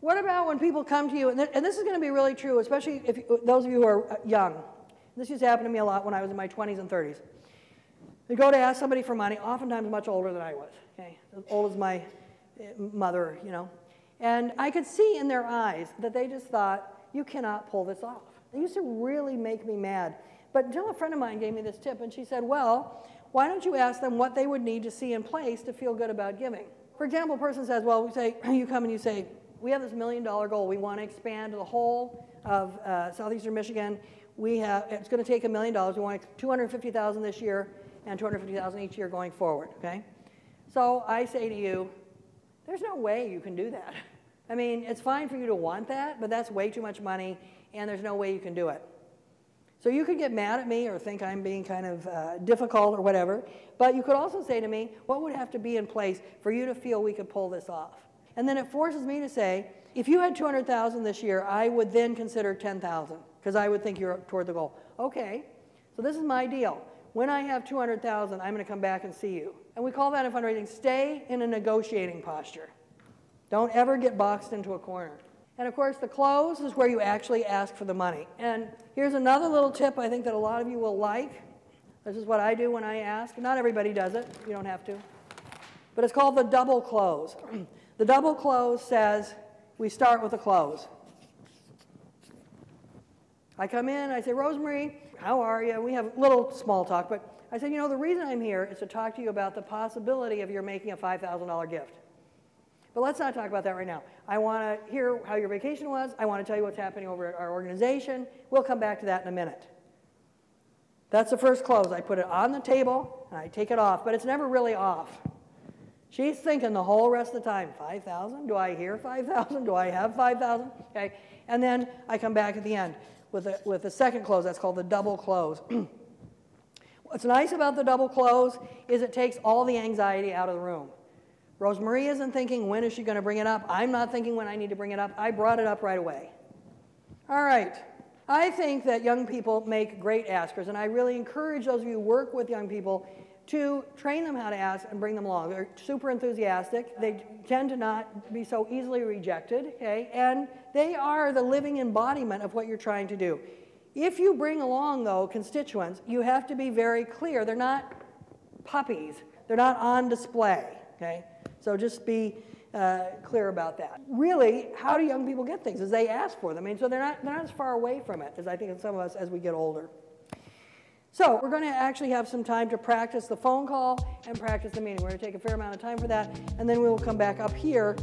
What about when people come to you, and this is going to be really true, especially if those of you who are young. This used to happen to me a lot when I was in my 20s and 30s. They go to ask somebody for money, oftentimes much older than I was, okay, as old as my mother, And I could see in their eyes that they just thought, you cannot pull this off. It used to really make me mad. But until a friend of mine gave me this tip, and she said, well, why don't you ask them what they would need to see in place to feel good about giving? For example, a person says, well, we say, you come and you say, we have this $1 million goal. We want to expand the whole of southeastern Michigan. It's going to take $1 million. We want $250,000 this year and $250,000 each year going forward, okay? So I say to you, there's no way you can do that. I mean, it's fine for you to want that, but that's way too much money, and there's no way you can do it. So you could get mad at me or think I'm being kind of difficult or whatever, but you could also say to me, what would have to be in place for you to feel we could pull this off? And then it forces me to say, if you had $200,000 this year, I would then consider $10,000, because I would think you're toward the goal. Okay, so this is my deal. When I have $200,000, I'm going to come back and see you. And we call that in fundraising, stay in a negotiating posture. Don't ever get boxed into a corner. And of course, the close is where you actually ask for the money. And here's another little tip I think that a lot of you will like. This is what I do when I ask. Not everybody does it. You don't have to. But it's called the double close. The double close says we start with a close. I come in, I say, Rosemary, how are you? We have a little small talk, but I said, you know, the reason I'm here is to talk to you about the possibility of your making a $5,000 gift. But let's not talk about that right now. I want to hear how your vacation was. I want to tell you what's happening over at our organization. We'll come back to that in a minute. That's the first close. I put it on the table, and I take it off, but it's never really off. She's thinking the whole rest of the time, 5,000? Do I hear 5,000? Do I have 5,000? Okay, and then I come back at the end with the second close. That's called the double close. What's nice about the double close is it takes all the anxiety out of the room. Rosemarie isn't thinking, when is she going to bring it up? I'm not thinking when I need to bring it up. I brought it up right away. All right. I think that young people make great askers, and I really encourage those of you who work with young people to train them how to ask and bring them along. They're super enthusiastic. They tend to not be so easily rejected, okay? And they are the living embodiment of what you're trying to do. If you bring along, though, constituents, you have to be very clear. They're not puppies. They're not on display, okay? So just be clear about that. Really, how do young people get things? Is they ask for them. I mean, so they're not as far away from it as I think some of us as we get older. So we're going to actually have some time to practice the phone call and practice the meeting. We're going to take a fair amount of time for that, and then we will come back up here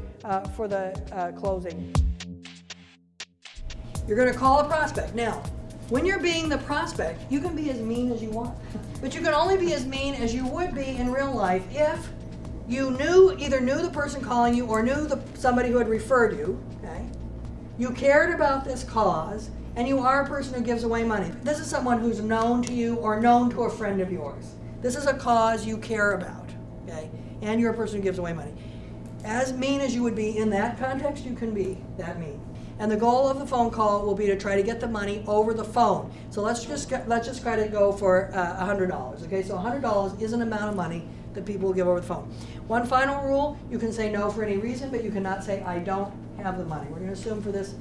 for the closing. You're going to call a prospect. Now, when you're being the prospect, you can be as mean as you want. But you can only be as mean as you would be in real life if you either knew the person calling you or knew somebody who had referred you, okay? You cared about this cause, and you are a person who gives away money. This is someone who's known to you or known to a friend of yours. This is a cause you care about, okay? And you're a person who gives away money. As mean as you would be in that context, you can be that mean. And the goal of the phone call will be to try to get the money over the phone. So let's just try to go for $100, okay? So $100 is an amount of money that people will give over the phone. One final rule, you can say no for any reason, but you cannot say, I don't have the money. We're going to assume for this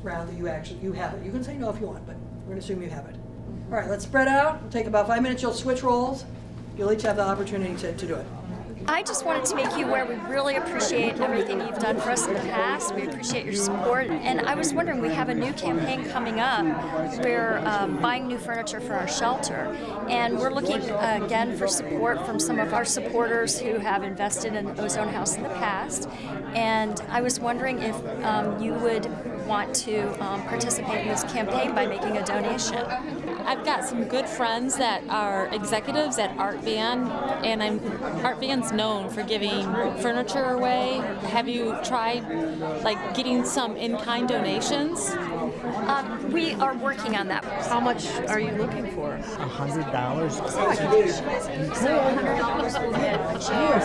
round that you have it. You can say no if you want, but we're going to assume you have it. All right, let's spread out. It'll take about 5 minutes. You'll switch roles. You'll each have the opportunity to do it. I just wanted to make you aware we really appreciate everything you've done for us in the past. We appreciate your support. And I was wondering, we have a new campaign coming up. We're buying new furniture for our shelter. And we're looking, again, for support from some of our supporters who have invested in Ozone House in the past. And I was wondering if you would want to participate in this campaign by making a donation. I've got some good friends that are executives at Art Van, and Art Van's known for giving furniture away. Have you tried getting some in-kind donations? We are working on that. How much are you looking for? $100.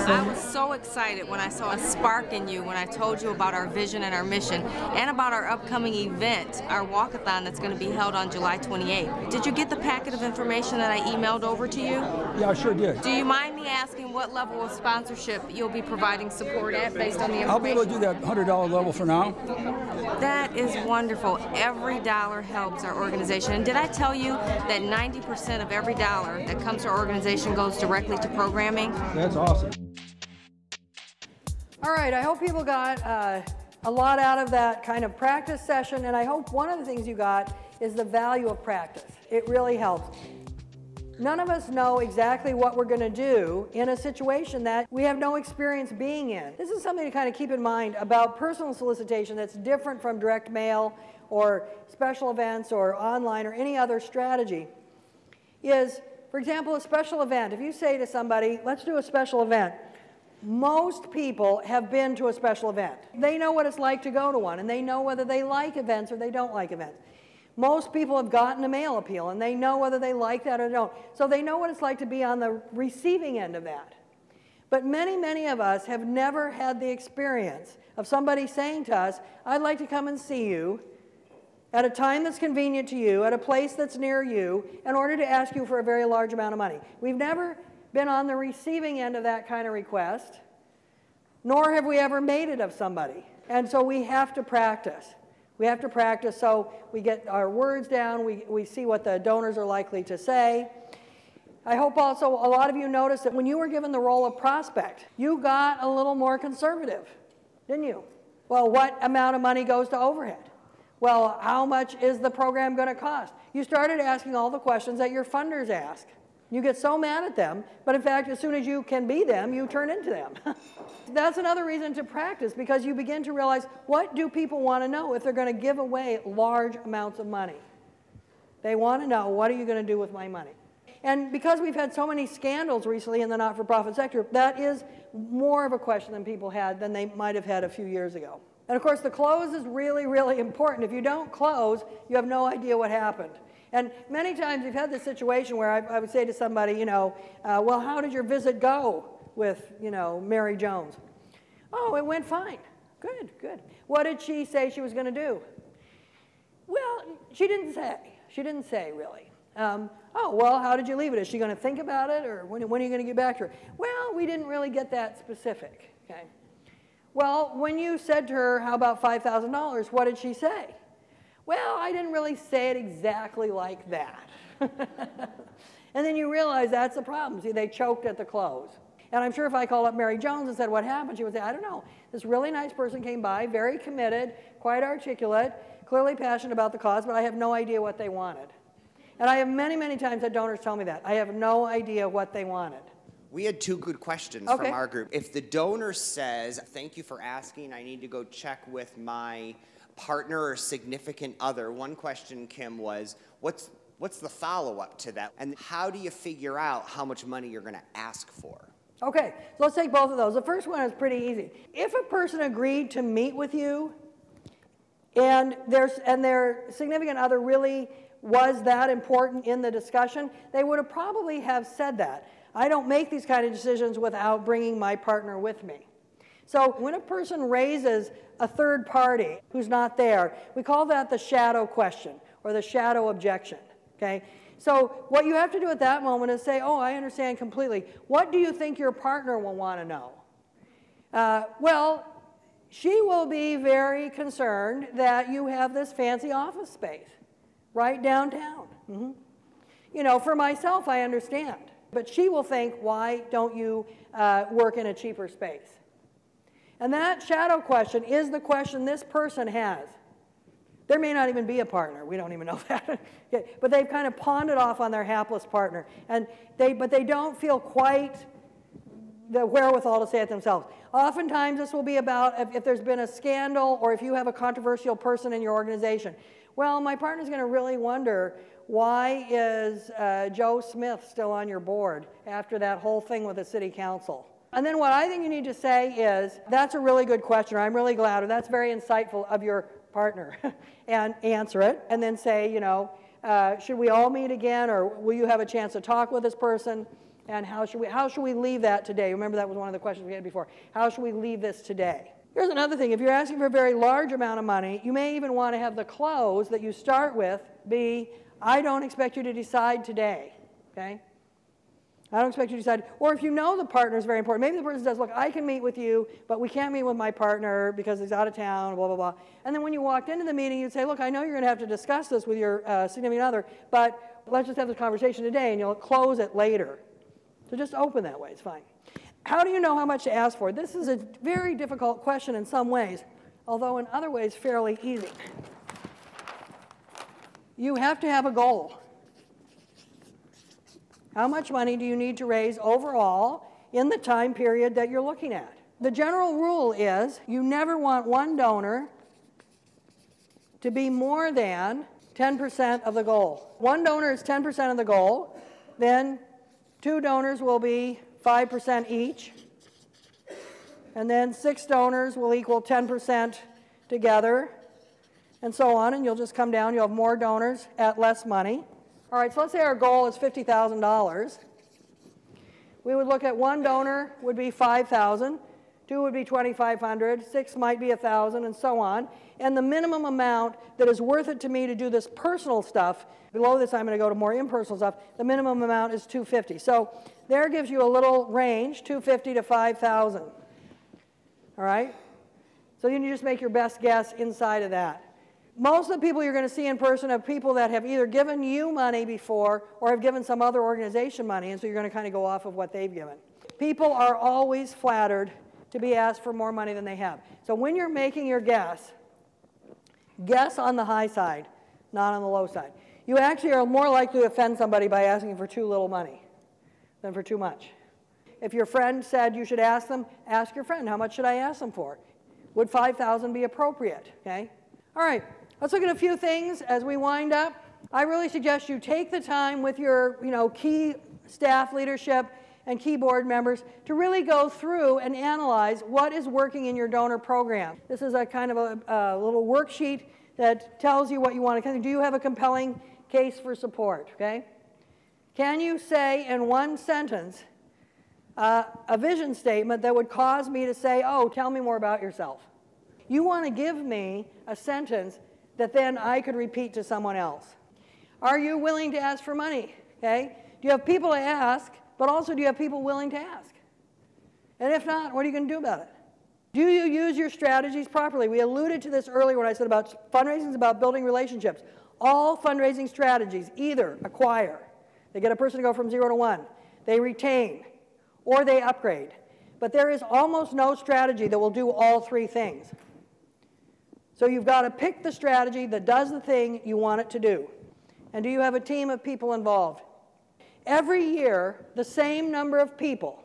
I was so excited when I saw a spark in you when I told you about our vision and our mission and about our upcoming event, our walkathon that's going to be held on July 28th. Did you get the packet of information that I emailed over to you? Yeah, I sure did. Do you mind me asking what level of sponsorship you'll be providing support at based on the information? I'll be able to do that $100 level for now. That is wonderful. Every dollar helps our organization. And did I tell you that 90% of every dollar that comes to our organization goes directly to programming? That's awesome. All right, I hope people got a lot out of that kind of practice session, and I hope one of the things you got is the value of practice. It really helps. None of us know exactly what we're going to do in a situation that we have no experience being in. This is something to kind of keep in mind about personal solicitation that's different from direct mail or special events or online or any other strategy. Is, for example, a special event. If you say to somebody, let's do a special event, most people have been to a special event. They know what it's like to go to one, and they know whether they like events or they don't like events. Most people have gotten a mail appeal, and they know whether they like that or don't. So they know what it's like to be on the receiving end of that. But many, many of us have never had the experience of somebody saying to us, I'd like to come and see you at a time that's convenient to you, at a place that's near you, in order to ask you for a very large amount of money. We've never been on the receiving end of that kind of request, nor have we ever made it of somebody. And so we have to practice. We have to practice so we get our words down, we see what the donors are likely to say. I hope also a lot of you noticed that when you were given the role of prospect, you got a little more conservative, didn't you? Well, what amount of money goes to overhead? Well, how much is the program going to cost? You started asking all the questions that your funders ask. You get so mad at them, but in fact, as soon as you can be them, you turn into them. That's another reason to practice, because you begin to realize, what do people want to know if they're going to give away large amounts of money? They want to know, what are you going to do with my money? And because we've had so many scandals recently in the not-for-profit sector, that is more of a question than people had than they might have had a few years ago. And of course, the close is really, really important. If you don't close, you have no idea what happened. And many times we've had this situation where I would say to somebody, you know, well, how did your visit go with, you know, Mary Jones? Oh, it went fine. Good, good. What did she say she was going to do? Well, she didn't say. She didn't say, really. Oh, well, how did you leave it? Is she going to think about it, or when are you going to get back to her? Well, we didn't really get that specific. Okay. Well, when you said to her, how about $5,000, what did she say? Well, I didn't really say it exactly like that. And then you realize that's the problem. See, they choked at the close. And I'm sure if I called up Mary Jones and said, what happened? She would say, I don't know. This really nice person came by, very committed, quite articulate, clearly passionate about the cause, but I have no idea what they wanted. And I have many, many times had donors tell me that. I have no idea what they wanted. We had two good questions from our group. If the donor says, thank you for asking, I need to go check with my partner or significant other, one question, Kim, was, what's the follow-up to that? And how do you figure out how much money you're going to ask for? Okay, so let's take both of those. The first one is pretty easy. If a person agreed to meet with you and their significant other really was that important in the discussion, they would have probably have said that. I don't make these kind of decisions without bringing my partner with me. So when a person raises a third party who's not there, we call that the shadow question or the shadow objection, okay? So what you have to do at that moment is say, oh, I understand completely. What do you think your partner will want to know? Well, she will be very concerned that you have this fancy office space right downtown. Mm-hmm. You know, for myself, I understand. But she will think, why don't you work in a cheaper space? And that shadow question is the question this person has. There may not even be a partner. We don't even know that. Okay. But they've kind of pawned it off on their hapless partner. But they don't feel quite the wherewithal to say it themselves. Oftentimes this will be about if there's been a scandal or if you have a controversial person in your organization. Well, my partner's going to really wonder, why is Joe Smith still on your board after that whole thing with the city council? And then what I think you need to say is, that's a really good question, or I'm really glad, or that's very insightful of your partner, and answer it, and then say, you know, should we all meet again, or will you have a chance to talk with this person, and how should we leave that today? Remember, that was one of the questions we had before. How should we leave this today? Here's another thing. If you're asking for a very large amount of money, you may even want to have the close that you start with be, I don't expect you to decide today, okay? I don't expect you to decide. Or if you know the partner is very important, maybe the person says, look, I can meet with you, but we can't meet with my partner because he's out of town, blah, blah, blah. And then when you walked into the meeting, you'd say, look, I know you're going to have to discuss this with your significant other, but let's just have this conversation today, and you'll close it later. So just open that way, it's fine. How do you know how much to ask for? This is a very difficult question in some ways, although in other ways fairly easy. you have to have a goal. How much money do you need to raise overall in the time period that you're looking at? The general rule is you never want one donor to be more than 10% of the goal. One donor is 10% of the goal, then 2 donors will be 5% each, and then 6 donors will equal 10% together, and so on, and you'll just come down, you'll have more donors at less money. All right, so let's say our goal is $50,000. We would look at one donor would be $5,000, 2 would be $2,500, 6 might be $1,000, and so on. And the minimum amount that is worth it to me to do this personal stuff, below this I'm going to go to more impersonal stuff, the minimum amount is $250. So there gives you a little range, $250 to $5,000. All right? So you can just make your best guess inside of that. Most of the people you're going to see in person are people that have either given you money before or have given some other organization money, and so you're going to kind of go off of what they've given. People are always flattered to be asked for more money than they have. So when you're making your guess, guess on the high side, not on the low side. You actually are more likely to offend somebody by asking for too little money than for too much. If your friend said you should ask them, ask your friend, how much should I ask them for? Would $5,000 be appropriate? Okay? All right, let's look at a few things as we wind up. I really suggest you take the time with your key staff leadership and key board members to really go through and analyze what is working in your donor program. This is a kind of a little worksheet that tells you what you want to do. You have a compelling case for support, okay? Can you say in one sentence a vision statement that would cause me to say, oh, tell me more about yourself? You want to give me a sentence that then I could repeat to someone else. Are you willing to ask for money? Okay? Do you have people to ask, but also do you have people willing to ask? And if not, what are you going to do about it? Do you use your strategies properly? We alluded to this earlier when I said about fundraising is about building relationships. All fundraising strategies either acquire, they get a person to go from 0 to 1, they retain, or they upgrade. But there is almost no strategy that will do all 3 things. So you've got to pick the strategy that does the thing you want it to do. And do you have a team of people involved? Every year, the same number of people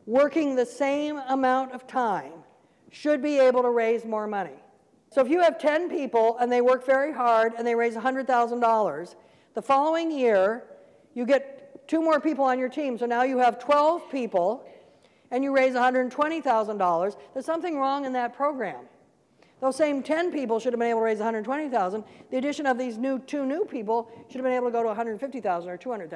working the same amount of time should be able to raise more money. So if you have 10 people and they work very hard and they raise $100,000, the following year you get 2 more people on your team. So now you have 12 people and you raise $120,000. There's something wrong in that program. Those same 10 people should have been able to raise $120,000. The addition of these 2 new people should have been able to go to $150,000 or $200,000.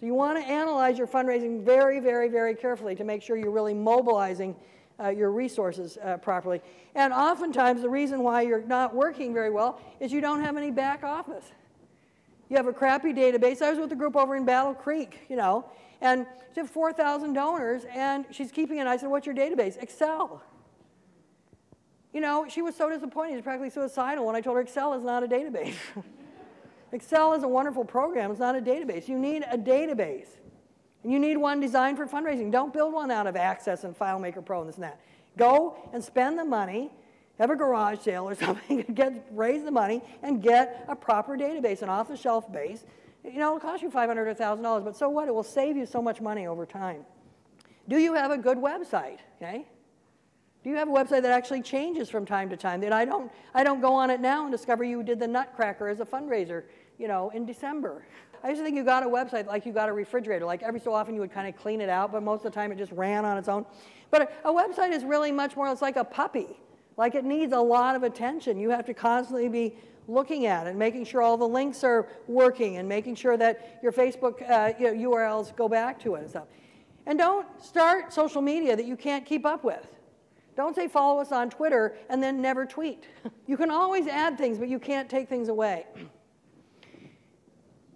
So you want to analyze your fundraising very, very, very carefully to make sure you're really mobilizing your resources properly. And oftentimes the reason why you're not working very well is you don't have any back office. You have a crappy database. I was with a group over in Battle Creek, and she had 4,000 donors, and she's keeping it. I said, what's your database? Excel. She was so disappointed, she was practically suicidal when I told her Excel is not a database. Excel is a wonderful program. It's not a database. You need a database. And you need one designed for fundraising. Don't build one out of Access and FileMaker Pro and this and that. Go and spend the money, have a garage sale or something, raise the money, and get a proper database, an off-the-shelf base. It'll cost you $500 or $1,000, but so what? It will save you so much money over time. Do you have a good website? Okay? Do you have a website that actually changes from time to time? That I don't go on it now and discover you did the Nutcracker as a fundraiser, in December. I used to think you got a website like you got a refrigerator. Like every so often you would kind of clean it out, but most of the time it just ran on its own. But a website is really much more, it's like a puppy. Like it needs a lot of attention. You have to constantly be looking at it, making sure all the links are working and making sure that your Facebook URLs go back to it and stuff. And don't start social media that you can't keep up with. Don't say follow us on Twitter and then never tweet. You can always add things, but you can't take things away.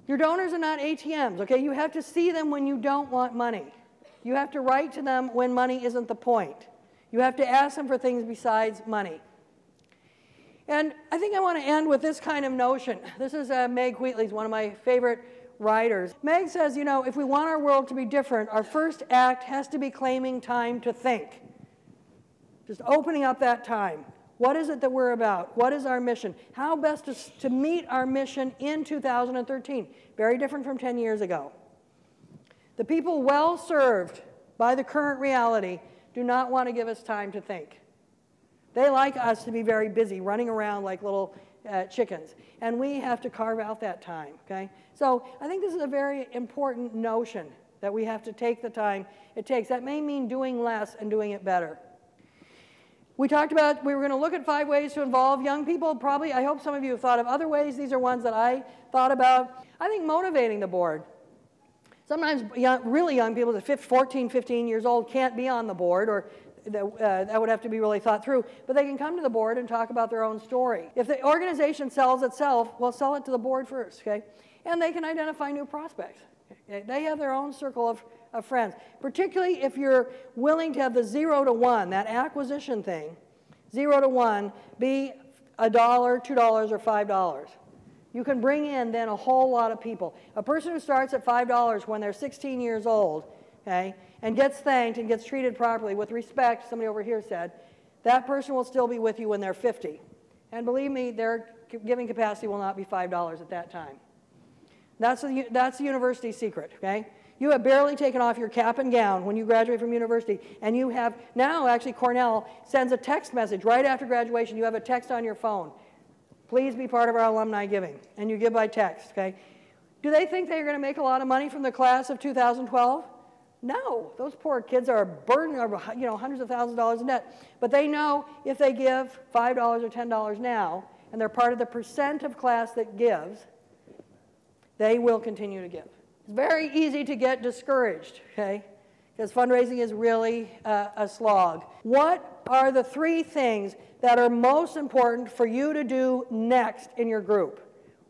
Your donors are not ATMs, okay? You have to see them when you don't want money. You have to write to them when money isn't the point. You have to ask them for things besides money. And I think I want to end with this kind of notion. This is Meg Wheatley's, one of my favorite writers. Meg says, if we want our world to be different, our first act has to be claiming time to think. Just opening up that time. What is it that we're about? What is our mission? How best to meet our mission in 2013? Very different from 10 years ago. The people well served by the current reality do not want to give us time to think. They like us to be very busy, running around like little chickens. And we have to carve out that time, okay? So I think this is a very important notion that we have to take the time it takes. That may mean doing less and doing it better. We talked about, we were going to look at 5 ways to involve young people. Probably, I hope some of you have thought of other ways. These are ones that I thought about. I think motivating the board. Sometimes really young people, 14, 15 years old, can't be on the board, or that would have to be really thought through. But they can come to the board and talk about their own story. If the organization sells itself, well, sell it to the board first, okay? And they can identify new prospects. Okay? They have their own circle of friends, particularly if you're willing to have the 0 to 1, that acquisition thing, 0 to 1, be $1, $2, or $5. You can bring in then a whole lot of people. A person who starts at $5 when they're 16 years old, okay, and gets thanked and gets treated properly with respect, somebody over here said, that person will still be with you when they're 50. And believe me, their giving capacity will not be $5 at that time. That's the university secret, okay? You have barely taken off your cap and gown when you graduate from university, and you have, now actually Cornell sends a text message right after graduation. You have a text on your phone. Please be part of our alumni giving, and you give by text, okay? Do they think they're going to make a lot of money from the class of 2012? No, those poor kids are burdened over, hundreds of thousands of dollars in debt. But they know if they give $5 or $10 now, and they're part of the percent of class that gives, they will continue to give. It's very easy to get discouraged, okay? Because fundraising is really a slog. What are the 3 things that are most important for you to do next in your group?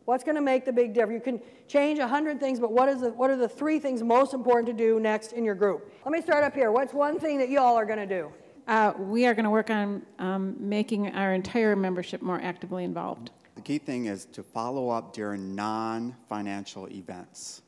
What's going to make the big difference? You can change 100 things, but what are the 3 things most important to do next in your group? Let me start up here. What's one thing that you all are going to do? We are going to work on making our entire membership more actively involved. The key thing is to follow up during non-financial events.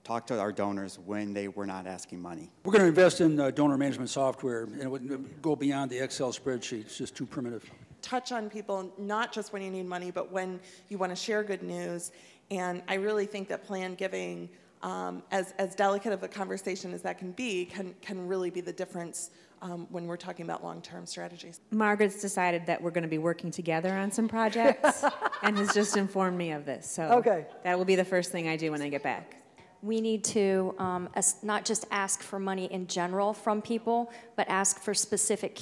Talk to our donors when they were not asking money. We're going to invest in donor management software, and it would go beyond the Excel spreadsheet. It's just too primitive. Touch on people, not just when you need money, but when you want to share good news. And I really think that planned giving, as delicate of a conversation as that can be, can really be the difference when we're talking about long-term strategies. Margaret's decided that we're going to be working together on some projects and has just informed me of this. So that will be the first thing I do when I get back. We need to not just ask for money in general from people, but ask for specific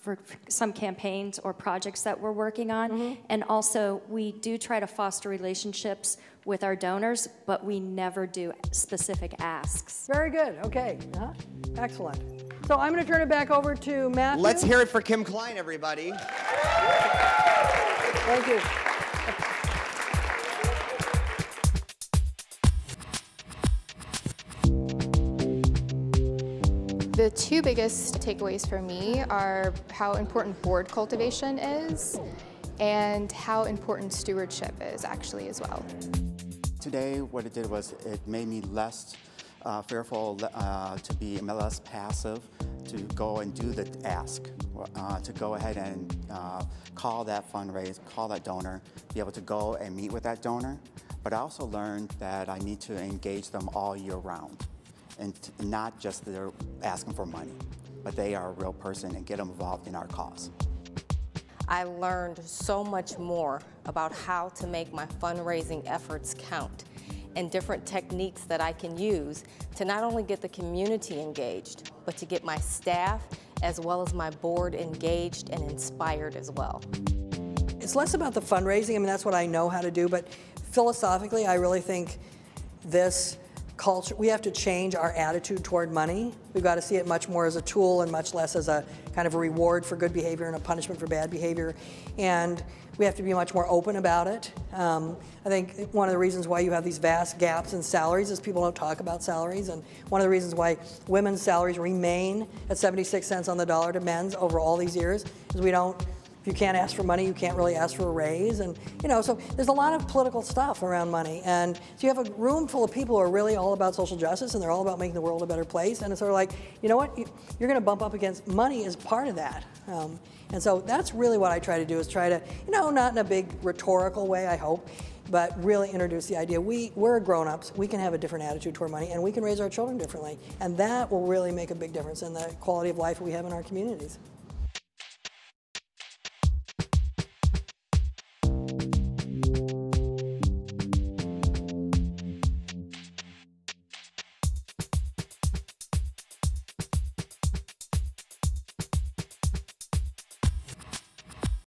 for some campaigns or projects that we're working on. And also, we do try to foster relationships with our donors, but we never do specific asks. Very good. Okay. Excellent. So I'm going to turn it back over to Matthew. Let's hear it for Kim Klein, everybody. Thank you. The 2 biggest takeaways for me are how important board cultivation is and how important stewardship is actually as well. Today, what it did was it made me less fearful to be less passive, to go and do the ask, to go ahead and call that fundraise, call that donor, be able to go and meet with that donor. But I also learned that I need to engage them all year round. And not just they're asking for money, but they are a real person and get them involved in our cause. I learned so much more about how to make my fundraising efforts count and different techniques that I can use to not only get the community engaged, but to get my staff as well as my board engaged and inspired as well. It's less about the fundraising. I mean, that's what I know how to do, but philosophically, I really think this culture, we have to change our attitude toward money. We've got to see it much more as a tool and much less as a kind of a reward for good behavior and a punishment for bad behavior. And we have to be much more open about it. I think one of the reasons why you have these vast gaps in salaries is people don't talk about salaries. And one of the reasons why women's salaries remain at 76 cents on the dollar to men's over all these years is we don't if you can't ask for money, you can't really ask for a raise. And, so there's a lot of political stuff around money. And so you have a room full of people who are really all about social justice, and they're all about making the world a better place. And it's sort of like, you know what, you're going to bump up against money as part of that. And so that's really what I try to do, is try to, not in a big rhetorical way, I hope, but really introduce the idea. We're grown-ups, we can have a different attitude toward money, and we can raise our children differently. And that will really make a big difference in the quality of life we have in our communities.